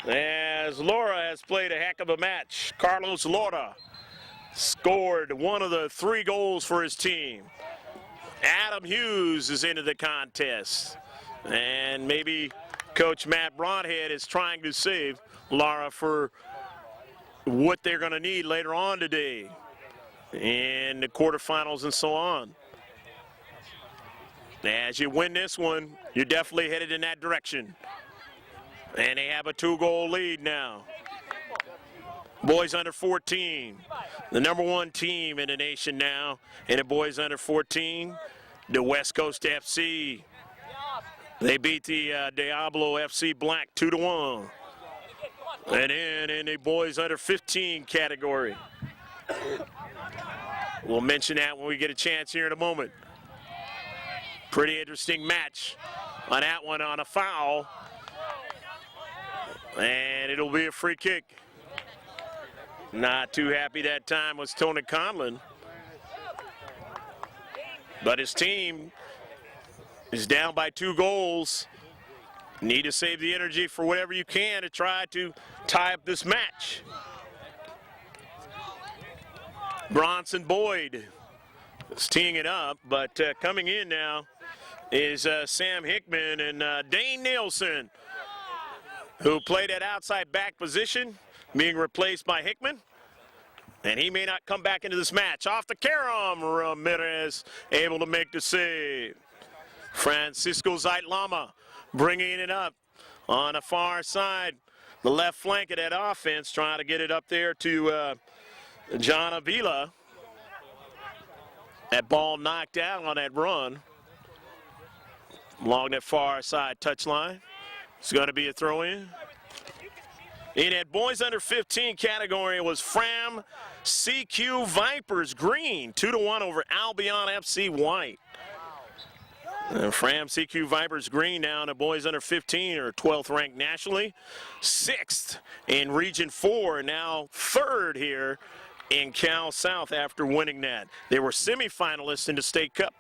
as Laura has played a heck of a match. Carlos Laura scored one of the 3 goals for his team. Adam Hughes is into the contest. And maybe Coach Matt Broadhead is trying to save Laura for what they're going to need later on today in the quarterfinals and so on. As you win this one, you're definitely headed in that direction. And they have a 2-goal lead now. Boys under 14, the #1 team in the nation now. And the boys under 14, the West Coast FC. They beat the Diablo FC Black 2-1. And then in the boys under 15 category. We'll mention that when we get a chance here in a moment. Pretty interesting match on that one on a foul. And it'll be a free kick. Not too happy that time was Tony Conlon. But his team is down by 2 goals. Need to save the energy for whatever you can to try to tie up this match. Bronson Boyd is teeing it up, but coming in now is Sam Hickman and Dane Nielsen, who played at outside back position, being replaced by Hickman. And he may not come back into this match. Off the carom, Ramirez able to make the save. Francisco Zeitlama bringing it up on the far side, the left flank of that offense, trying to get it up there to John Avila. That ball knocked out on that run along that far side touchline. It's going to be a throw-in. In that boys under 15 category, it was Fram CQ Vipers Green, 2-1 over Albion FC White. And Fram CQ Vipers Green now in the boys under 15 are 12th ranked nationally, 6th in Region 4, and now 3rd here in Cal South after winning that. They were semifinalists in the State Cup.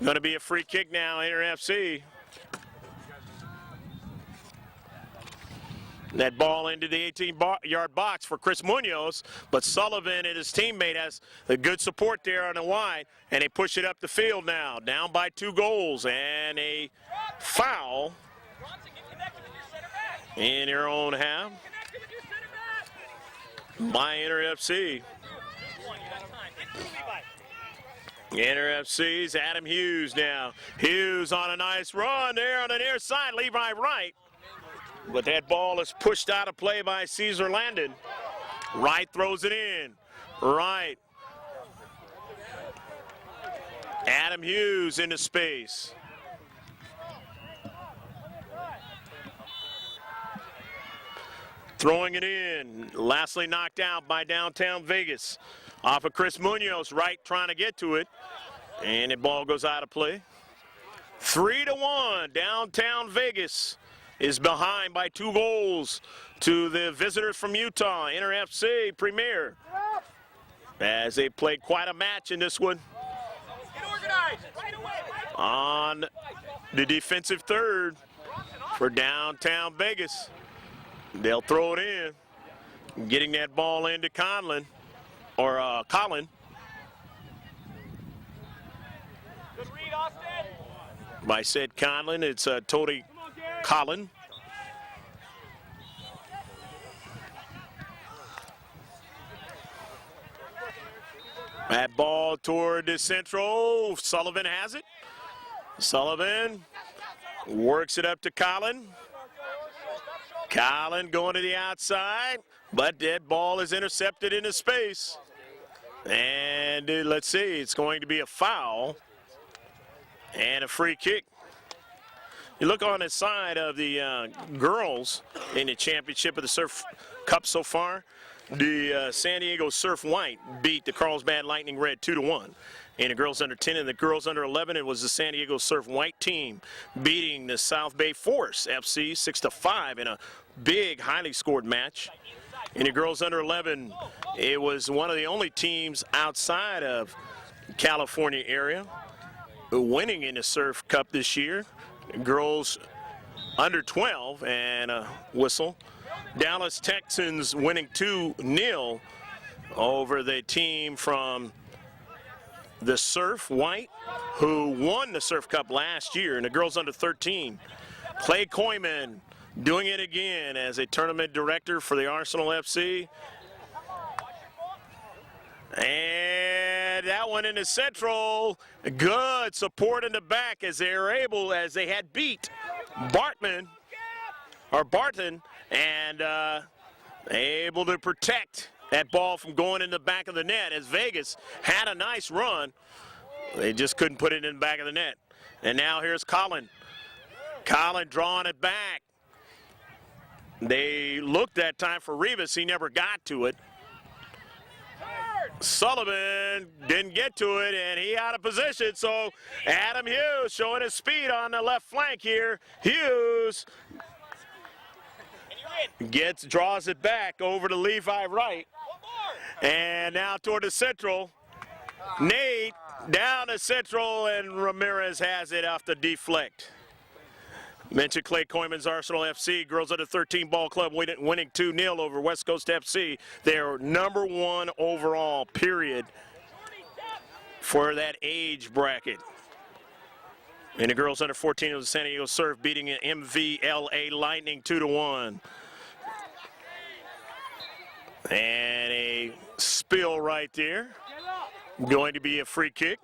Going to be a free kick now, Inter FC. That ball into the 18-yard box for Chris Munoz, but Sullivan and his teammate has a good support there on the wide, and they push it up the field now, down by 2 goals, and a foul in their own half by Inter FC. Inter FC's Adam Hughes now. Hughes on a nice run there on the near side, Levi Wright. But that ball is pushed out of play by Caesar Landon. Wright throws it in. Wright. Adam Hughes into space. Throwing it in. Lastly knocked out by Downtown Vegas. Off of Chris Munoz, Wright trying to get to it. And the ball goes out of play. 3-1, Downtown Vegas is behind by 2 goals to the visitors from Utah, Inter FC Premier. As they played quite a match in this one. On the defensive third for Downtown Vegas. They'll throw it in. Getting that ball into Conlon. Or Colin. Good read, Austin. By said Conlon, it's Tony Colin. That ball toward the central. Sullivan has it. Sullivan works it up to Colin. Colin going to the outside, but that ball is intercepted into space. And let's see, it's going to be a foul and a free kick. You look on the side of the girls in the championship of the Surf Cup so far. The San Diego Surf White beat the Carlsbad Lightning Red 2-1. In the girls under 10 and the girls under 11, it was the San Diego Surf White team beating the South Bay Force FC 6-5 in a big, highly scored match. In the girls under 11, it was one of the only teams outside of California area winning in the Surf Cup this year. Girls under 12 and a whistle. Dallas Texans winning 2-0 over the team from the Surf White, who won the Surf Cup last year, and the girls under 13. Clay Koyman doing it again as a tournament director for the Arsenal FC. And that one in the central, good support in the back as they were able, as they had beat Barton, and able to protect that ball from going in the back of the net as Vegas had a nice run. They just couldn't put it in the back of the net. And now here's Colin. Colin drawing it back. They looked that time for Rivas. He never got to it. Sullivan didn't get to it, and he out of position. So Adam Hughes showing his speed on the left flank here. Hughes draws it back over to Levi Wright. And now toward the central. Nate down to central, and Ramirez has it off the deflect. Mentioned Clay Koyman's Arsenal FC, girls under 13 ball club winning 2-0 over West Coast FC. They're #1 overall, period, for that age bracket. And the girls under 14 of the San Diego Surf beating an MVLA Lightning 2-1. And a spill right there. Going to be a free kick.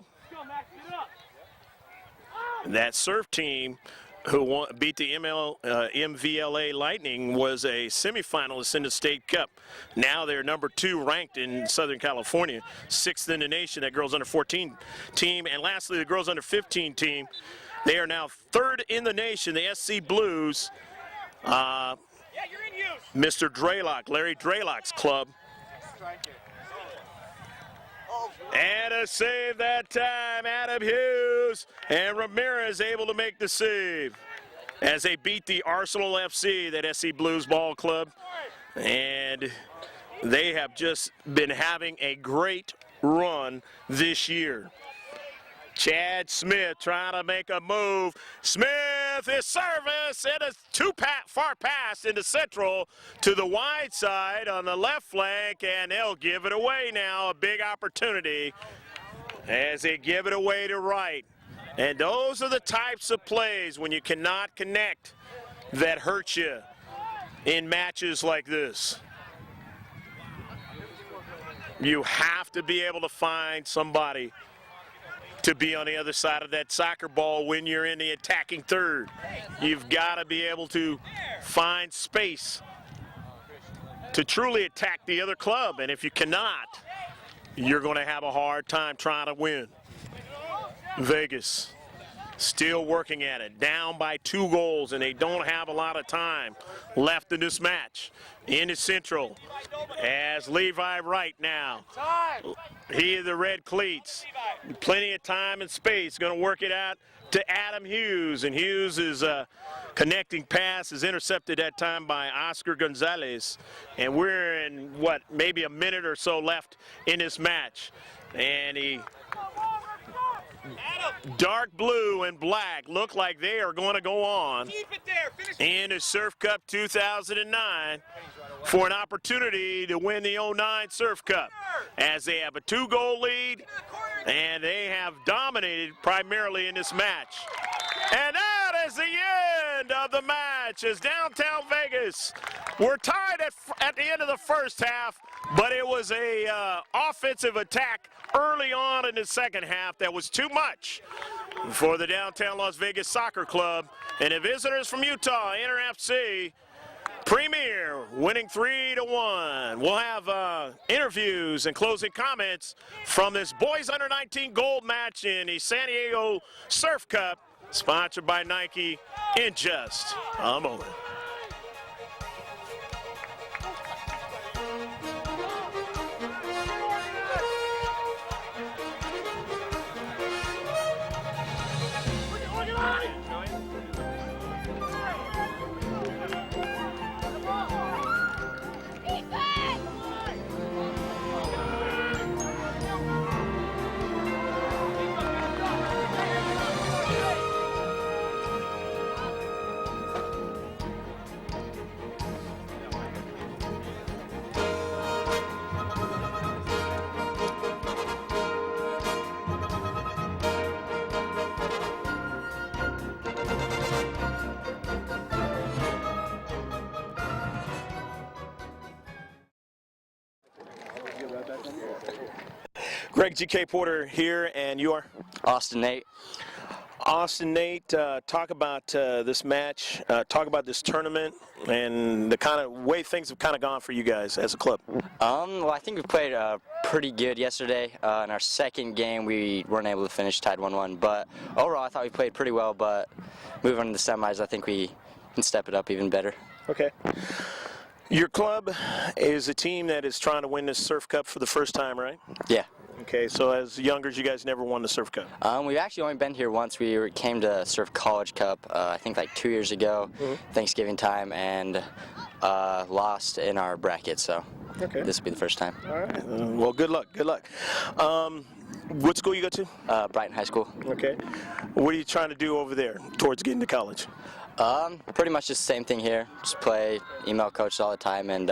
That Surf team who beat the MVLA Lightning was a semifinalist in the State Cup. Now they're #2 ranked in Southern California, 6th in the nation, that girls under 14 team. And lastly, the girls under 15 team, they are now 3rd in the nation, the SC Blues. Mr. Draylock, Larry Draylock's club. And a save that time, Adam Hughes, and Ramirez able to make the save as they beat the Arsenal FC, that SC Blues ball club. And they have just been having a great run this year. Chad Smith trying to make a move. Smith is service, and a far pass into central to the wide side on the left flank, and they'll give it away now. A big opportunity as they give it away to Wright. And those are the types of plays when you cannot connect that hurt you in matches like this. You have to be able to find somebody to be on the other side of that soccer ball when you're in the attacking third. You've got to be able to find space to truly attack the other club, and if you cannot, you're going to have a hard time trying to win. Vegas still working at it, down by 2 goals, and they don't have a lot of time left in this match. Into central as Levi Wright now. He is the red cleats. Plenty of time and space. Going to work it out to Adam Hughes, and Hughes is connecting pass is intercepted that time by Oscar Gonzalez, and we're in maybe a minute or so left in this match, and he dark blue and black look like they are going to go on in the Surf Cup 2009 for an opportunity to win the 09 Surf Cup, as they have a 2-goal lead and they have dominated primarily in this match. And that is the end of the match, as Downtown Vegas were tied at the end of the first half, but it was a offensive attack early on in the second half that was too much for the Downtown Las Vegas Soccer Club. And the visitors from Utah, Inter FC, Premier, winning 3-1. We'll have interviews and closing comments from this boys under 19 gold match in the San Diego Surf Cup, sponsored by Nike in just a moment. Greg G.K. Porter here, and you are? Austin Nate. Austin Nate, talk about this match, talk about this tournament, and the kind of way things have kind of gone for you guys as a club. Well, I think we played pretty good yesterday. In our second game, we weren't able to finish tied 1-1, but overall, I thought we played pretty well, but moving on to the semis, I think we can step it up even better. Okay. Your club is a team that is trying to win this Surf Cup for the first time, right? Yeah. Okay, so as Youngers, you guys never won the Surf Cup? We've actually only been here once. We came to Surf College Cup, I think like 2 years ago, Thanksgiving time, and lost in our bracket, so this will be the first time. All right, well, good luck, good luck. What school you go to? Brighton High School. Okay. What are you trying to do over there towards getting to college? Pretty much just the same thing here. Just play, email coaches all the time, and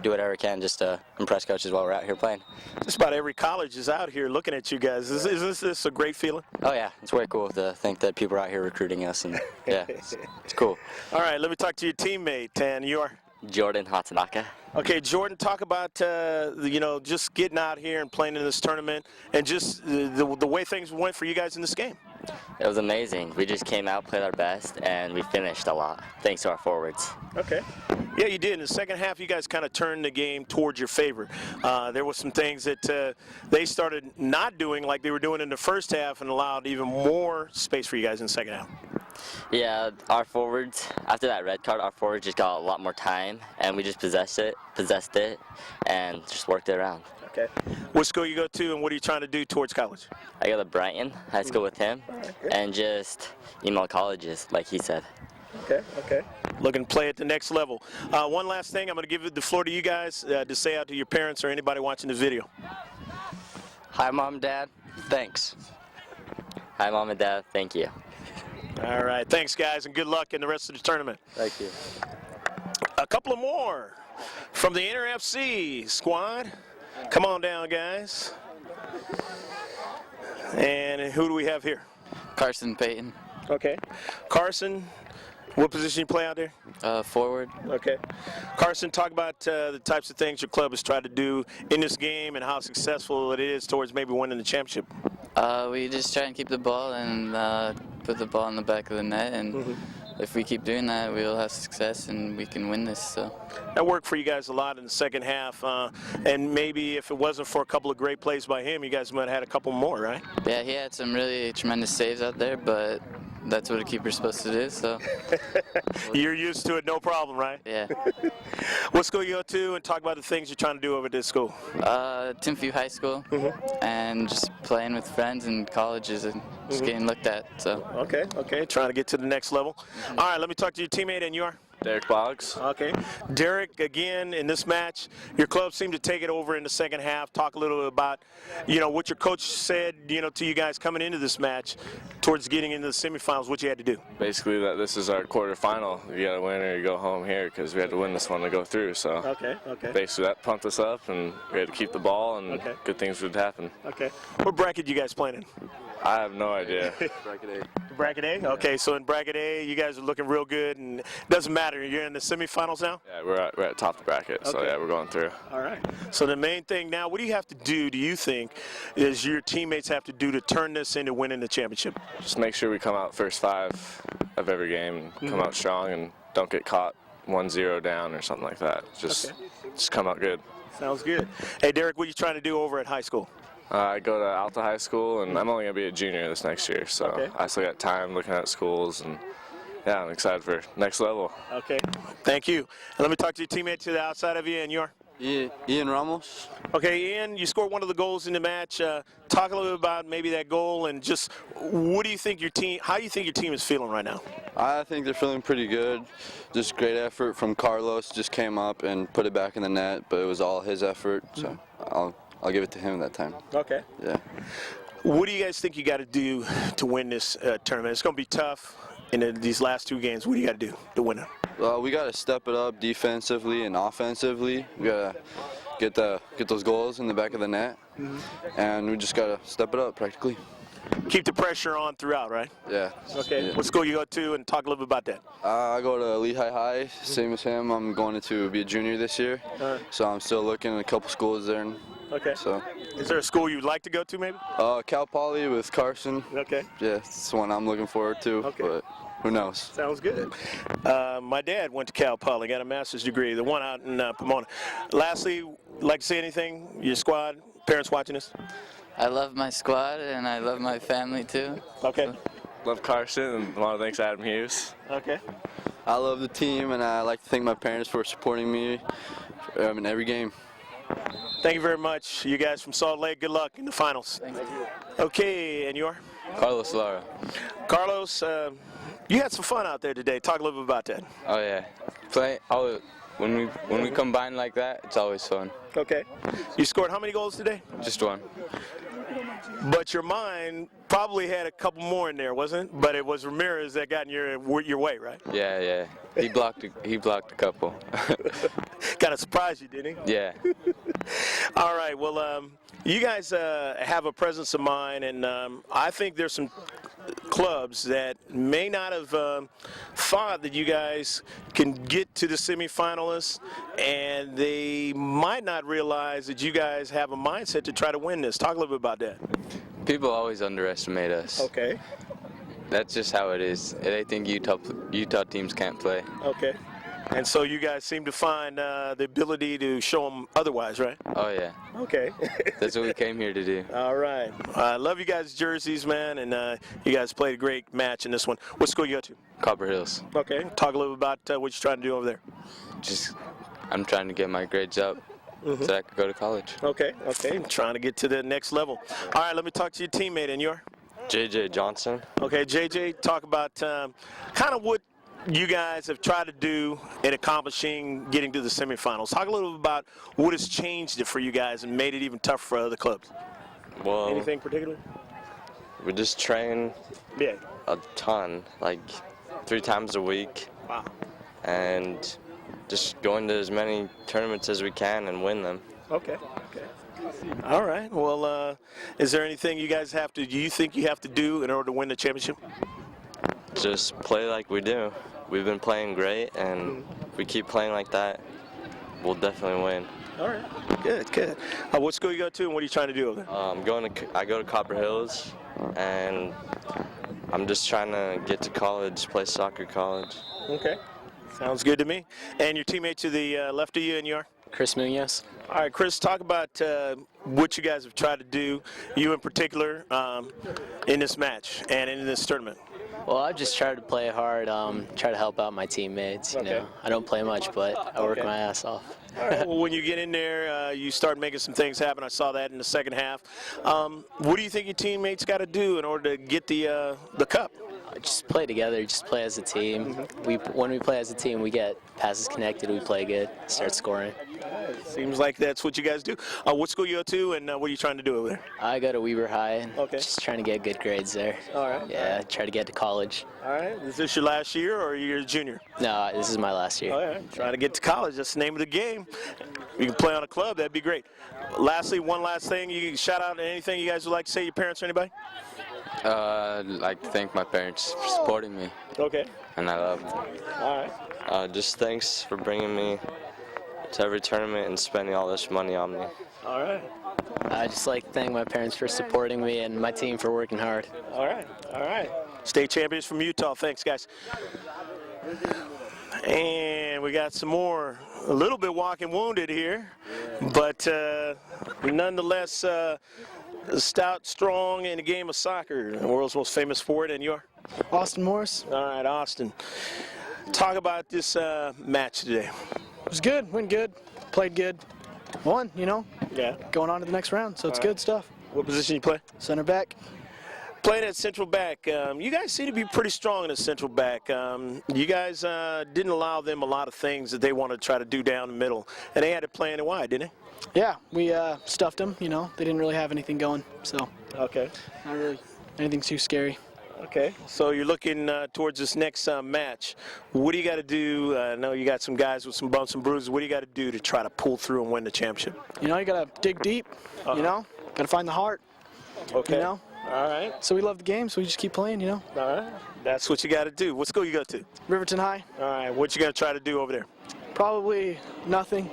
do whatever I can just to impress coaches while we're out here playing. Just about every college is out here looking at you guys. Is this a great feeling? Oh yeah, it's way cool to think that people are out here recruiting us, and yeah, it's cool. All right, let me talk to your teammate, and you are? Jordan Hatanaka. Okay, Jordan, talk about just getting out here and playing in this tournament, and just the way things went for you guys in this game. It was amazing. We just came out, played our best, and we finished a lot, thanks to our forwards. Okay. Yeah, you did. In the second half, you guys kind of turned the game towards your favor. There were some things that they started not doing like they were doing in the first half and allowed even more space for you guys in the second half. Yeah, our forwards, after that red card, our forwards just got a lot more time, and we just possessed it, and just worked it around. Okay. What school you go to, and what are you trying to do towards college? I go to Brighton High School with him, and just email colleges, like he said. Okay. Looking to play at the next level. One last thing, I'm going to give the floor to you guys to say out to your parents or anybody watching the video. Hi, Mom and Dad. Thanks. Hi, Mom and Dad. Thank you. All right. Thanks, guys, and good luck in the rest of the tournament. Thank you. A couple of more from the Lvsc squad. Come on down, guys. And who do we have here? Carson Payton. Okay. Carson, what position you play out there? Forward. Okay. Carson, talk about the types of things your club has tried to do in this game and how successful it is towards maybe winning the championship. We just try and keep the ball and put the ball in the back of the net, and if we keep doing that, we'll have success and we can win this. So that worked for you guys a lot in the second half, and maybe if it wasn't for a couple of great plays by him, you guys might have had a couple more, right? yeah, he had some really tremendous saves out there, but that's what a keeper's supposed to do. So you're used to it, no problem, right? yeah. What school you go to, and talk about the things you're trying to do over at this school? Timothy High School, and just playing with friends in colleges and just getting looked at. So Okay, trying to get to the next level. All right, let me talk to your teammate, and you are? Derek Boggs. Okay. Derek, again, in this match, your club seemed to take it over in the second half. Talk a little bit about, what your coach said, to you guys coming into this match towards getting into the semifinals, what you had to do. Basically, that this is our quarterfinal. You got to win or you go home here because we had to win this one to go through. So Okay. basically that pumped us up, and we had to keep the ball, and good things would happen. Okay. What bracket you guys playing in? I have no idea. Bracket A? Okay, so in Bracket A, you guys are looking real good, and it doesn't matter. You're in the semifinals now? Yeah, we're at top of the bracket, so yeah, we're going through. All right. So the main thing now, what do you have to do you think, is your teammates have to do to turn this into winning the championship? Just make sure we come out first 5 of every game, and come out strong, and don't get caught 1-0 down or something like that. Just come out good. Sounds good. Hey, Derek, what are you trying to do over at high school? I go to Alta High School, and I'm only going to be a junior this next year, so I still got time looking at schools and Yeah, I'm excited for next level. Okay, thank you. And let me talk to your teammate to the outside of you, and you're? Ian Ramos. Okay, Ian, you scored one of the goals in the match. Talk a little bit about maybe that goal and just what do you think your team, how do you think your team is feeling right now? I think they're feeling pretty good. Just great effort from Carlos. Just came up and put it back in the net, but it was all his effort. So I'll give it to him that time. Okay. Yeah. What do you guys think you got to do to win this tournament? It's going to be tough in these last 2 games. What do you got to do to win it? Well, we got to step it up defensively and offensively. We got to get those goals in the back of the net, and we just got to step it up practically. Keep the pressure on throughout, right? Yeah. Okay. Yeah. What school you go to, and talk a little bit about that. I go to Lehigh High, same as him. I'm going to be a junior this year, so I'm still looking at a couple schools there. Okay. So. Is there a school you'd like to go to, maybe? Cal Poly with Carson. Okay. Yeah, it's the one I'm looking forward to. Okay. But who knows? Sounds good. My dad went to Cal Poly, got a master's degree, the one out in Pomona. Lastly, like to say anything? Your squad, parents watching this? I love my squad and I love my family too. Okay. Love Carson and want to thank Adam Hughes. Okay. I love the team, and I like to thank my parents for supporting me in every game. Thank you very much, you guys from Salt Lake. Good luck in the finals. Thank you. Okay, and you're? Carlos Lara. Carlos, you had some fun out there today. Talk a little bit about that. Oh yeah, when we combine like that, it's always fun. Okay. You scored how many goals today? Just one. But your mind probably had a couple more in there, wasn't it? But it was Ramirez that got in your way, right? Yeah. He blocked a couple. Kind of surprised you, didn't he? Yeah. All right. Well, you guys have a presence of mind, and I think there's some clubs that may not have thought that you guys can get to the semifinalists, and they might not realize that you guys have a mindset to try to win this. Talk a little bit about that. People always underestimate us. Okay. That's just how it is. They think Utah teams can't play. Okay. And so you guys seem to find the ability to show them otherwise, right? Oh yeah. Okay. That's what we came here to do. All right. I love you guys' jerseys, man, and you guys played a great match in this one. What school you go to? Copper Hills. Okay. Talk a little bit about what you're trying to do over there. I'm trying to get my grades up so I could go to college. Okay. I'm trying to get to the next level. All right, let me talk to your teammate, and you're? JJ Johnson. Okay, JJ, talk about kind of what you guys have tried to do in accomplishing getting to the semifinals. Talk a little bit about what has changed it for you guys and made it even tougher for other clubs. Well, Anything particular? we just train Yeah. a ton, like 3 times a week, Wow. and just going to as many tournaments as we can and win them. Okay. All right. Well, is there anything you guys you think you have to do in order to win the championship? Just play like we do. We've been playing great, and if we keep playing like that, we'll definitely win. All right. Good. What school you go to, and what are you trying to do over there? I go to Copper Hills, and I'm just trying to get to college, play soccer college. Okay. Sounds good to me. And your teammate to the left of you, and you are? Chris Munoz. All right, Chris, talk about what you guys have tried to do, you in particular, in this match and in this tournament. Well, I just try to play hard, try to help out my teammates. You know, I don't play much, but I work my ass off. All right, well, when you get in there, you start making some things happen. I saw that in the second half. What do you think your teammates got to do in order to get the cup? Just play together, just play as a team. When we play as a team, we get passes connected, we play good, start scoring. Seems like that's what you guys do. What school you go to, and what are you trying to do over there? I go to Weber High, Okay. just trying to get good grades there. All right. Yeah, try to get to college. All right. Is this your last year, or you're a junior? No, this is my last year. All right. Trying to get to college. That's the name of the game. You can play on a club. That'd be great. Lastly, one last thing. You can shout out anything you guys would like to say, your parents or anybody? I'd like to thank my parents for supporting me, Okay. and I love them. All right. Just thanks for bringing me to every tournament and spending all this money on me. All right. I just like to thank my parents for supporting me and my team for working hard. All right. State champions from Utah. Thanks, guys. And we got some more, a little bit walking wounded here, but nonetheless, Stout, strong in the game of soccer, the world's most famous sport, and you're? Austin Morris. All right, Austin. Talk about this match today. It was good, went good, played good, won, you know. Yeah. Going on to the next round, so it's good stuff. What position you play? Center back. Playing at central back. You guys seem to be pretty strong in the central back. You guys didn't allow them a lot of things that they want to try to do down the middle, and they had to play in it wide, didn't they? Yeah, we stuffed them, you know. They didn't really have anything going, so Okay. not really anything too scary. Okay, so you're looking towards this next match. What do you got to do? I know you got some guys with some bumps and bruises. What do you got to do to try to pull through and win the championship? You know, you got to dig deep, you know. Got to find the heart, Okay. you know. All right. So we love the game, so we just keep playing, you know. All right. That's what you got to do. What school you go to? Riverton High. All right. What you going to try to do over there? Probably nothing.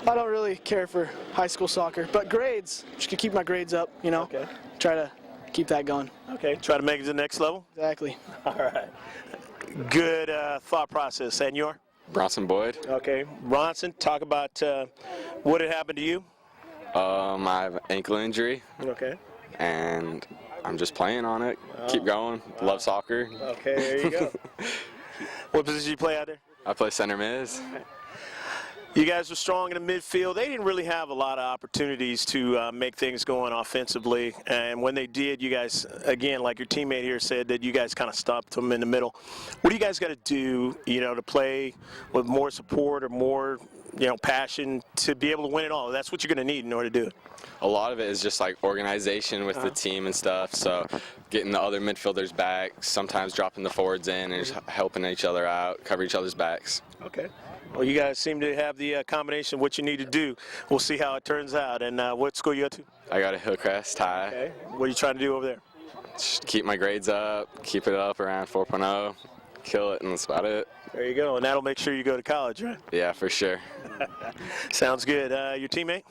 I don't really care for high school soccer, but grades. Just to keep my grades up, you know. Okay. Try to keep that going. Okay. Try to make it to the next level? Exactly. All right. Good thought process. And your? Bronson Boyd. Okay. Bronson, talk about what had happened to you. I have an ankle injury, Okay. and I'm just playing on it. Keep going. Love soccer. Okay, there you go. What position you play out there? I play center mid. You guys were strong in the midfield. They didn't really have a lot of opportunities to make things going offensively. And when they did, you guys, again, like your teammate here said, that you guys kind of stopped them in the middle. What do you guys got to do, you know, to play with more support or more, you know, passion to be able to win it all? That's what you're going to need in order to do it. A lot of it is just like organization with the team and stuff. So getting the other midfielders back, sometimes dropping the forwards in and just helping each other out, cover each other's backs. Okay. Well, you guys seem to have the combination of what you need to do. We'll see how it turns out. And what school you go to? I got a Hillcrest High. Okay. What are you trying to do over there? Just keep my grades up, keep it up around 4.0, kill it, and that's about it. There you go. And that'll make sure you go to college, right? Yeah, for sure. Sounds good. Your teammate?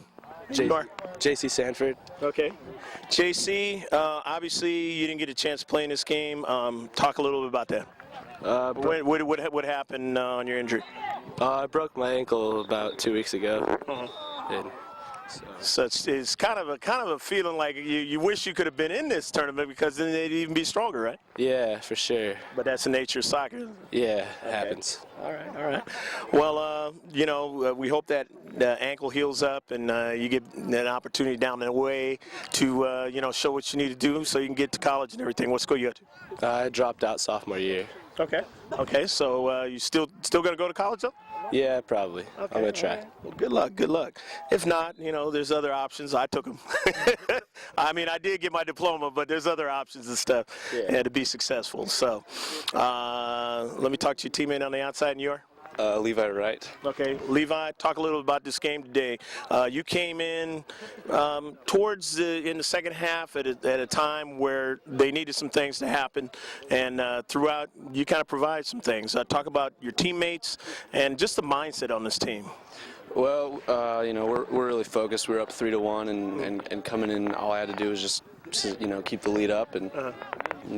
JC Sanford. Okay. JC, obviously you didn't get a chance to play in this game. Talk a little bit about that. What happened on your injury? I broke my ankle about 2 weeks ago. And So it's kind of a feeling like you wish you could have been in this tournament because then they'd even be stronger, right? yeah, for sure. But that's the nature of soccer. Yeah, it happens. All right. Well, you know, we hope that the ankle heals up and you get an opportunity down the way to, you know, show what you need to do so you can get to college and everything. What school you go to? I dropped out sophomore year. Okay. So you still going to go to college though? Yeah, probably. I'm going to try. Well, good luck. If not, you know, there's other options. I took them. I mean, I did get my diploma, but there's other options and stuff to be successful. So let me talk to your teammate on the outside, and your? Levi Wright. Okay, Levi, talk a little about this game today. You came in towards in the second half at a time where they needed some things to happen, and throughout you kind of provide some things. Talk about your teammates and just the mindset on this team. Well, you know, we're really focused. We're up 3-1, and coming in, all I had to do was just you know, keep the lead up and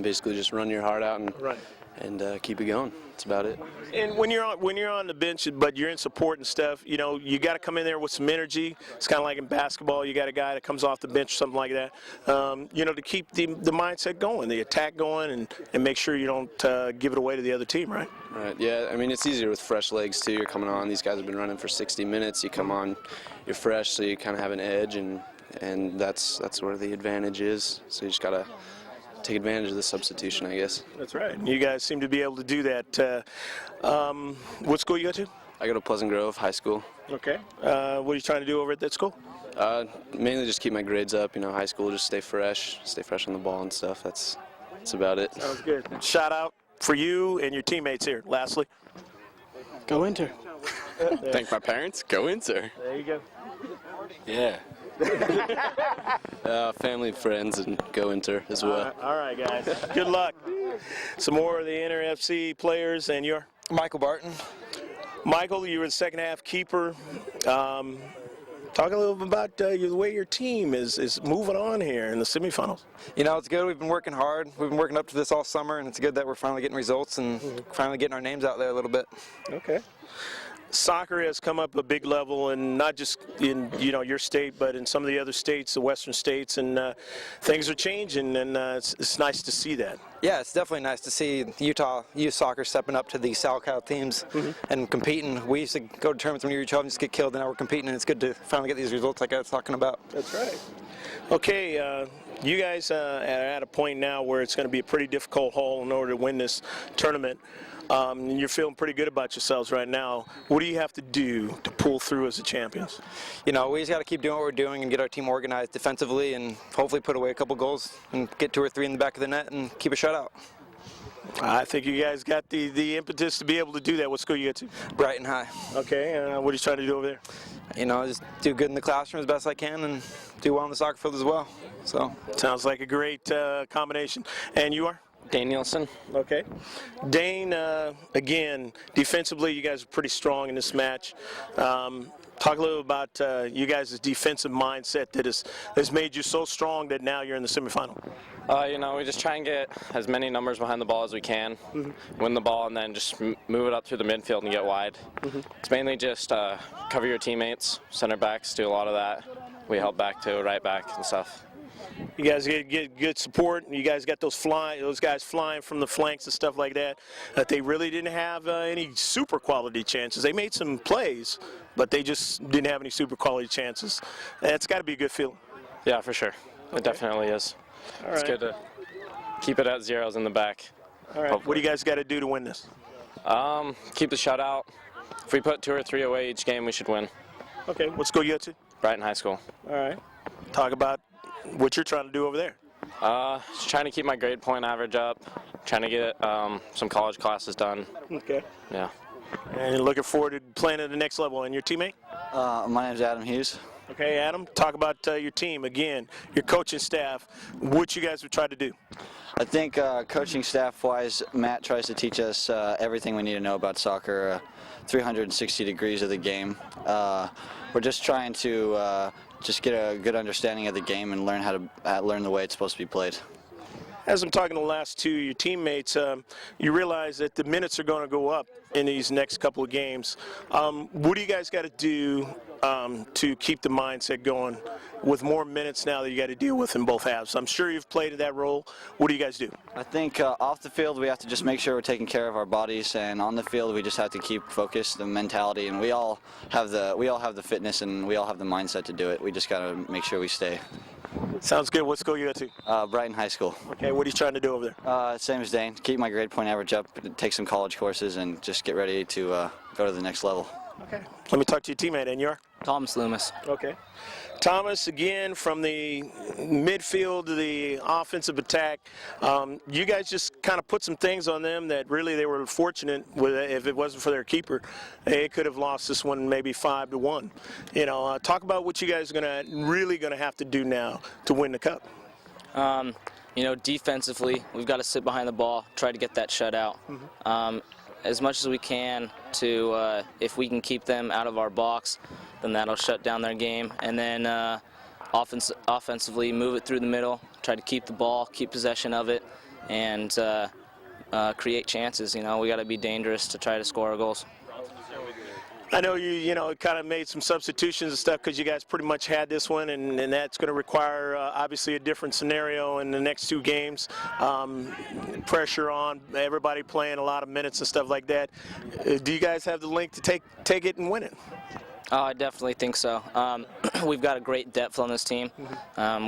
basically just run your heart out and keep it going. That's about it. And when you're on the bench, but you're in support and stuff, you know, you got to come in there with some energy. It's kind of like in basketball, you got a guy that comes off the bench or something like that, you know, to keep the mindset going, the attack going, and make sure you don't give it away to the other team, right? Right, yeah, I mean, it's easier with fresh legs, too. You're coming on. These guys have been running for 60 minutes. You come on, you're fresh, so you kind of have an edge, and that's where the advantage is. So you just got to take advantage of the substitution, I guess. That's right. You guys seem to be able to do that. What school you go to? I go to Pleasant Grove High School. Okay. What are you trying to do over at that school? Mainly just keep my grades up. You know, high school, just stay fresh on the ball and stuff. That's about it. Sounds good. Shout out for you and your teammates here. Lastly. Go Inter. Thank my parents. Go Inter. There you go. Yeah. Family, friends, and go Inter as well. All right, guys. Good luck. Some more of the Inter FC players, and your? Michael Barton. Michael, you were the second half keeper. Talk a little bit about the way your team is moving on here in the semifinals. You know, it's good. We've been working hard. We've been working up to this all summer, and it's good that we're finally getting results and finally getting our names out there a little bit. Okay. soccer has come up a big level, and not just in your state, but in some of the other states, the western states, and things are changing, and it's nice to see that. Yeah, it's definitely nice to see Utah youth soccer stepping up to the SoCal teams and competing. We used to go to tournaments when we were 12 and just get killed, and now we're competing, and it's good to finally get these results like I was talking about. That's right. Okay, you guys are at a point now where it's going to be a pretty difficult haul in order to win this tournament. You're feeling pretty good about yourselves right now. What do you have to do to pull through as the champions? You know, we just got to keep doing what we're doing and get our team organized defensively and hopefully put away a couple goals and get 2 or 3 in the back of the net and keep a shutout. I think you guys got the impetus to be able to do that. What school you go to? Brighton High. Okay, what are you trying to do over there? You know, just do good in the classroom as best I can and do well on the soccer field as well. So sounds like a great combination. And you are? Dane Nielsen. Okay. Dane, again, defensively, you guys are pretty strong in this match. Talk a little about you guys' defensive mindset that has made you so strong that now you're in the semifinal. You know, we just try and get as many numbers behind the ball as we can, win the ball, and then just move it up through the midfield and get wide. It's mainly just cover your teammates, center backs do a lot of that. We help back too, right back and stuff. You guys get good support. You guys got those guys flying from the flanks and stuff like that. They really didn't have any super quality chances. They made some plays, but they just didn't have any super quality chances. It's got to be a good feeling. Yeah, for sure. It definitely is. All it's right. good to keep it at zeros in the back. All right. What do you guys got to do to win this? Keep the shutout. If we put 2 or 3 away each game, we should win. Okay. What school you go to? Brighton High School. All right. Talk about what you're trying to do over there. Just trying to keep my grade point average up, trying to get some college classes done. Okay. Yeah. And looking forward to playing at the next level. And your teammate? My name's Adam Hughes. Okay, Adam, talk about your team again, your coaching staff, what you guys have tried to do. I think coaching staff-wise, Matt tries to teach us everything we need to know about soccer, 360 degrees of the game. We're just trying to just get a good understanding of the game and learn how to learn the way it's supposed to be played. As I'm talking to the last two, your teammates, you realize that the minutes are going to go up in these next couple of games. What do you guys got to do to keep the mindset going with more minutes now that you got to deal with in both halves? I'm sure you've played that role. What do you guys do? I think off the field we have to just make sure we're taking care of our bodies, and on the field we just have to keep focused, the mentality, and we all have the fitness and we all have the mindset to do it. We just got to make sure we stay. Sounds good. What school you go to? Brighton High School. Okay, what are you trying to do over there? Same as Dane. Keep my grade point average up, take some college courses, and just get ready to go to the next level. Okay. Let me talk to your teammate, and you're? Thomas Loomis. Okay. Thomas, again, from the midfield to the offensive attack, you guys just kind of put some things on them that really they were fortunate with. If it wasn't for their keeper, they could have lost this one maybe 5-1. You know, talk about what you guys are really going to have to do now to win the cup. You know, defensively, we've got to sit behind the ball, try to get that shutout. As much as we can to, if we can keep them out of our box, then that'll shut down their game. And then offensively, move it through the middle, try to keep the ball, keep possession of it, and create chances. You know, we got to be dangerous to try to score our goals. I know you kind of made some substitutions and stuff because you guys pretty much had this one, and that's going to require obviously a different scenario in the next 2 games. Pressure on everybody playing a lot of minutes and stuff like that. Do you guys have the link to take it and win it? Oh, I definitely think so. We've got a great depth on this team.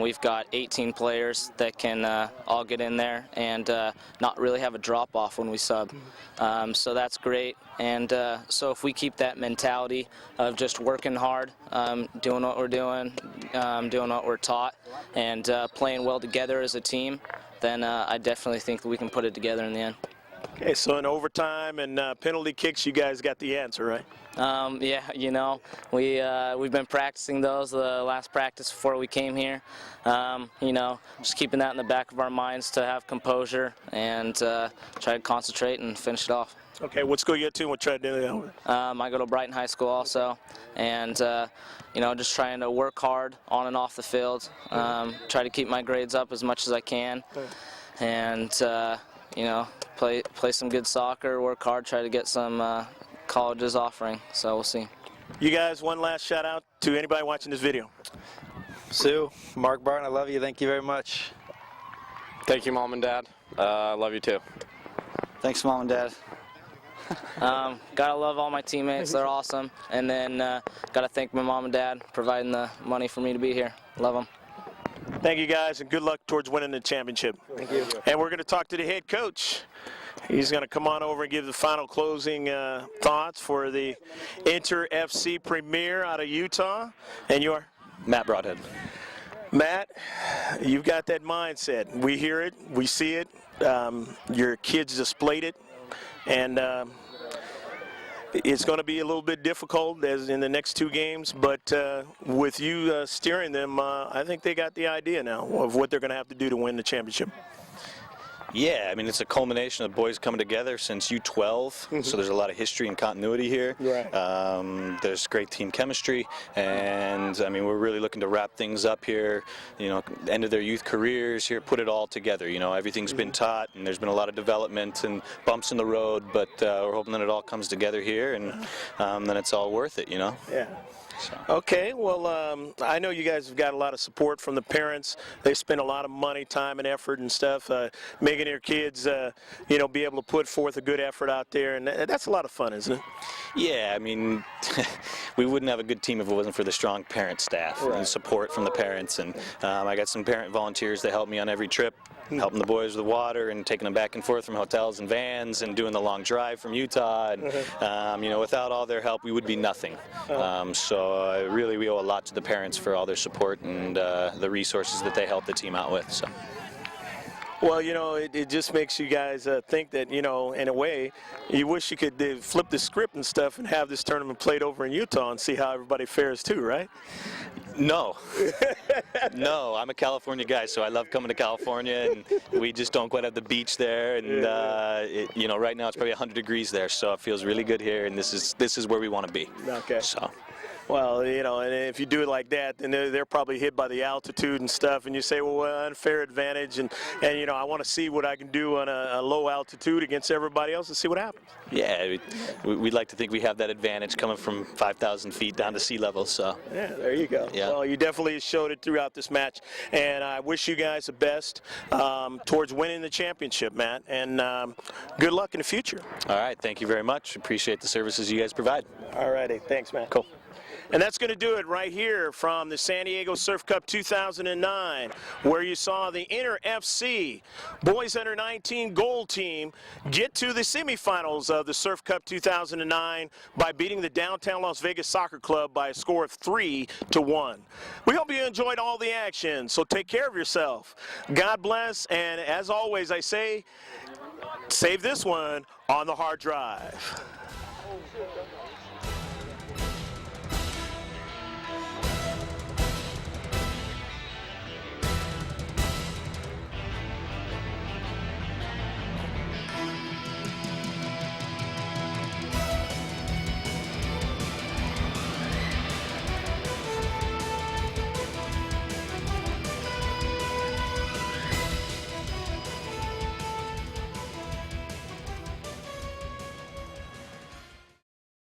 We've got 18 players that can all get in there and not really have a drop-off when we sub. So that's great. And so if we keep that mentality of just working hard, doing what we're doing what we're taught, and playing well together as a team, then I definitely think that we can put it together in the end. Okay, so in overtime and penalty kicks, you guys got the answer, right? Yeah, you know, we've been practicing those the last practice before we came here. You know, just keeping that in the back of our minds to have composure and try to concentrate and finish it off. Okay, what school you go to and what try to do that? I go to Brighton High School also, and you know, just trying to work hard on and off the field, try to keep my grades up as much as I can, and you know, play some good soccer, work hard, try to get some college is offering, so we'll see. You guys, one last shout out to anybody watching this video. Sue, Mark Barton, I love you. Thank you very much. Thank you, Mom and Dad. I love you too. Thanks, Mom and Dad. Gotta love all my teammates, they're awesome. And then gotta thank my mom and dad providing the money for me to be here. Love them. Thank you guys, and good luck towards winning the championship. Thank you. And we're going to talk to the head coach. He's going to come on over and give the final closing thoughts for the Inter-FC premiere out of Utah. And you are? Matt Broadhead. Matt, you've got that mindset. We hear it, we see it. Your kids displayed it. And it's going to be a little bit difficult as in the next two games, but with you steering them, I think they got the idea now of what they're going to have to do to win the championship. Yeah, I mean, it's a culmination of boys coming together since U12, so there's a lot of history and continuity here. Right. There's great team chemistry, and I mean, we're really looking to wrap things up here, you know, end of their youth careers here, put it all together. You know, everything's been taught, and there's been a lot of development and bumps in the road, but we're hoping that it all comes together here, and then it's all worth it, you know? Yeah. Okay, well, I know you guys have got a lot of support from the parents. They spend a lot of money, time, and effort and stuff, making their kids, you know, be able to put forth a good effort out there, and that's a lot of fun, isn't it? Yeah, I mean, we wouldn't have a good team if it wasn't for the strong parent staff and support from the parents. And I got some parent volunteers that help me on every trip, helping the boys with water and taking them back and forth from hotels and vans and doing the long drive from Utah. And, you know, without all their help, we would be nothing. So really, we owe a lot to the parents for all their support and the resources that they help the team out with. So. Well, you know, it just makes you guys think that, you know, in a way, you wish you could flip the script and stuff and have this tournament played over in Utah and see how everybody fares too, right? No. No, I'm a California guy, so I love coming to California, and we just don't quite have the beach there. And, you know, right now it's probably 100 degrees there, so it feels really good here, and this is where we want to be. Okay. So. Well, you know, and if you do it like that, then they're probably hit by the altitude and stuff, and you say, well, unfair advantage, and you know, I want to see what I can do on a low altitude against everybody else and see what happens. Yeah, we'd like to think we have that advantage coming from 5,000 feet down to sea level, so. Yeah, there you go. Yeah. Well, you definitely showed it throughout this match, and I wish you guys the best towards winning the championship, Matt, and good luck in the future. All right, thank you very much. Appreciate the services you guys provide. All righty, thanks, Matt. Cool. And that's going to do it right here from the San Diego Surf Cup 2009, where you saw the Inter-FC Boys Under 19 Gold Team get to the semifinals of the Surf Cup 2009 by beating the Downtown Las Vegas Soccer Club by a score of 3-1. We hope you enjoyed all the action, so take care of yourself. God bless, and as always I say, save this one on the hard drive.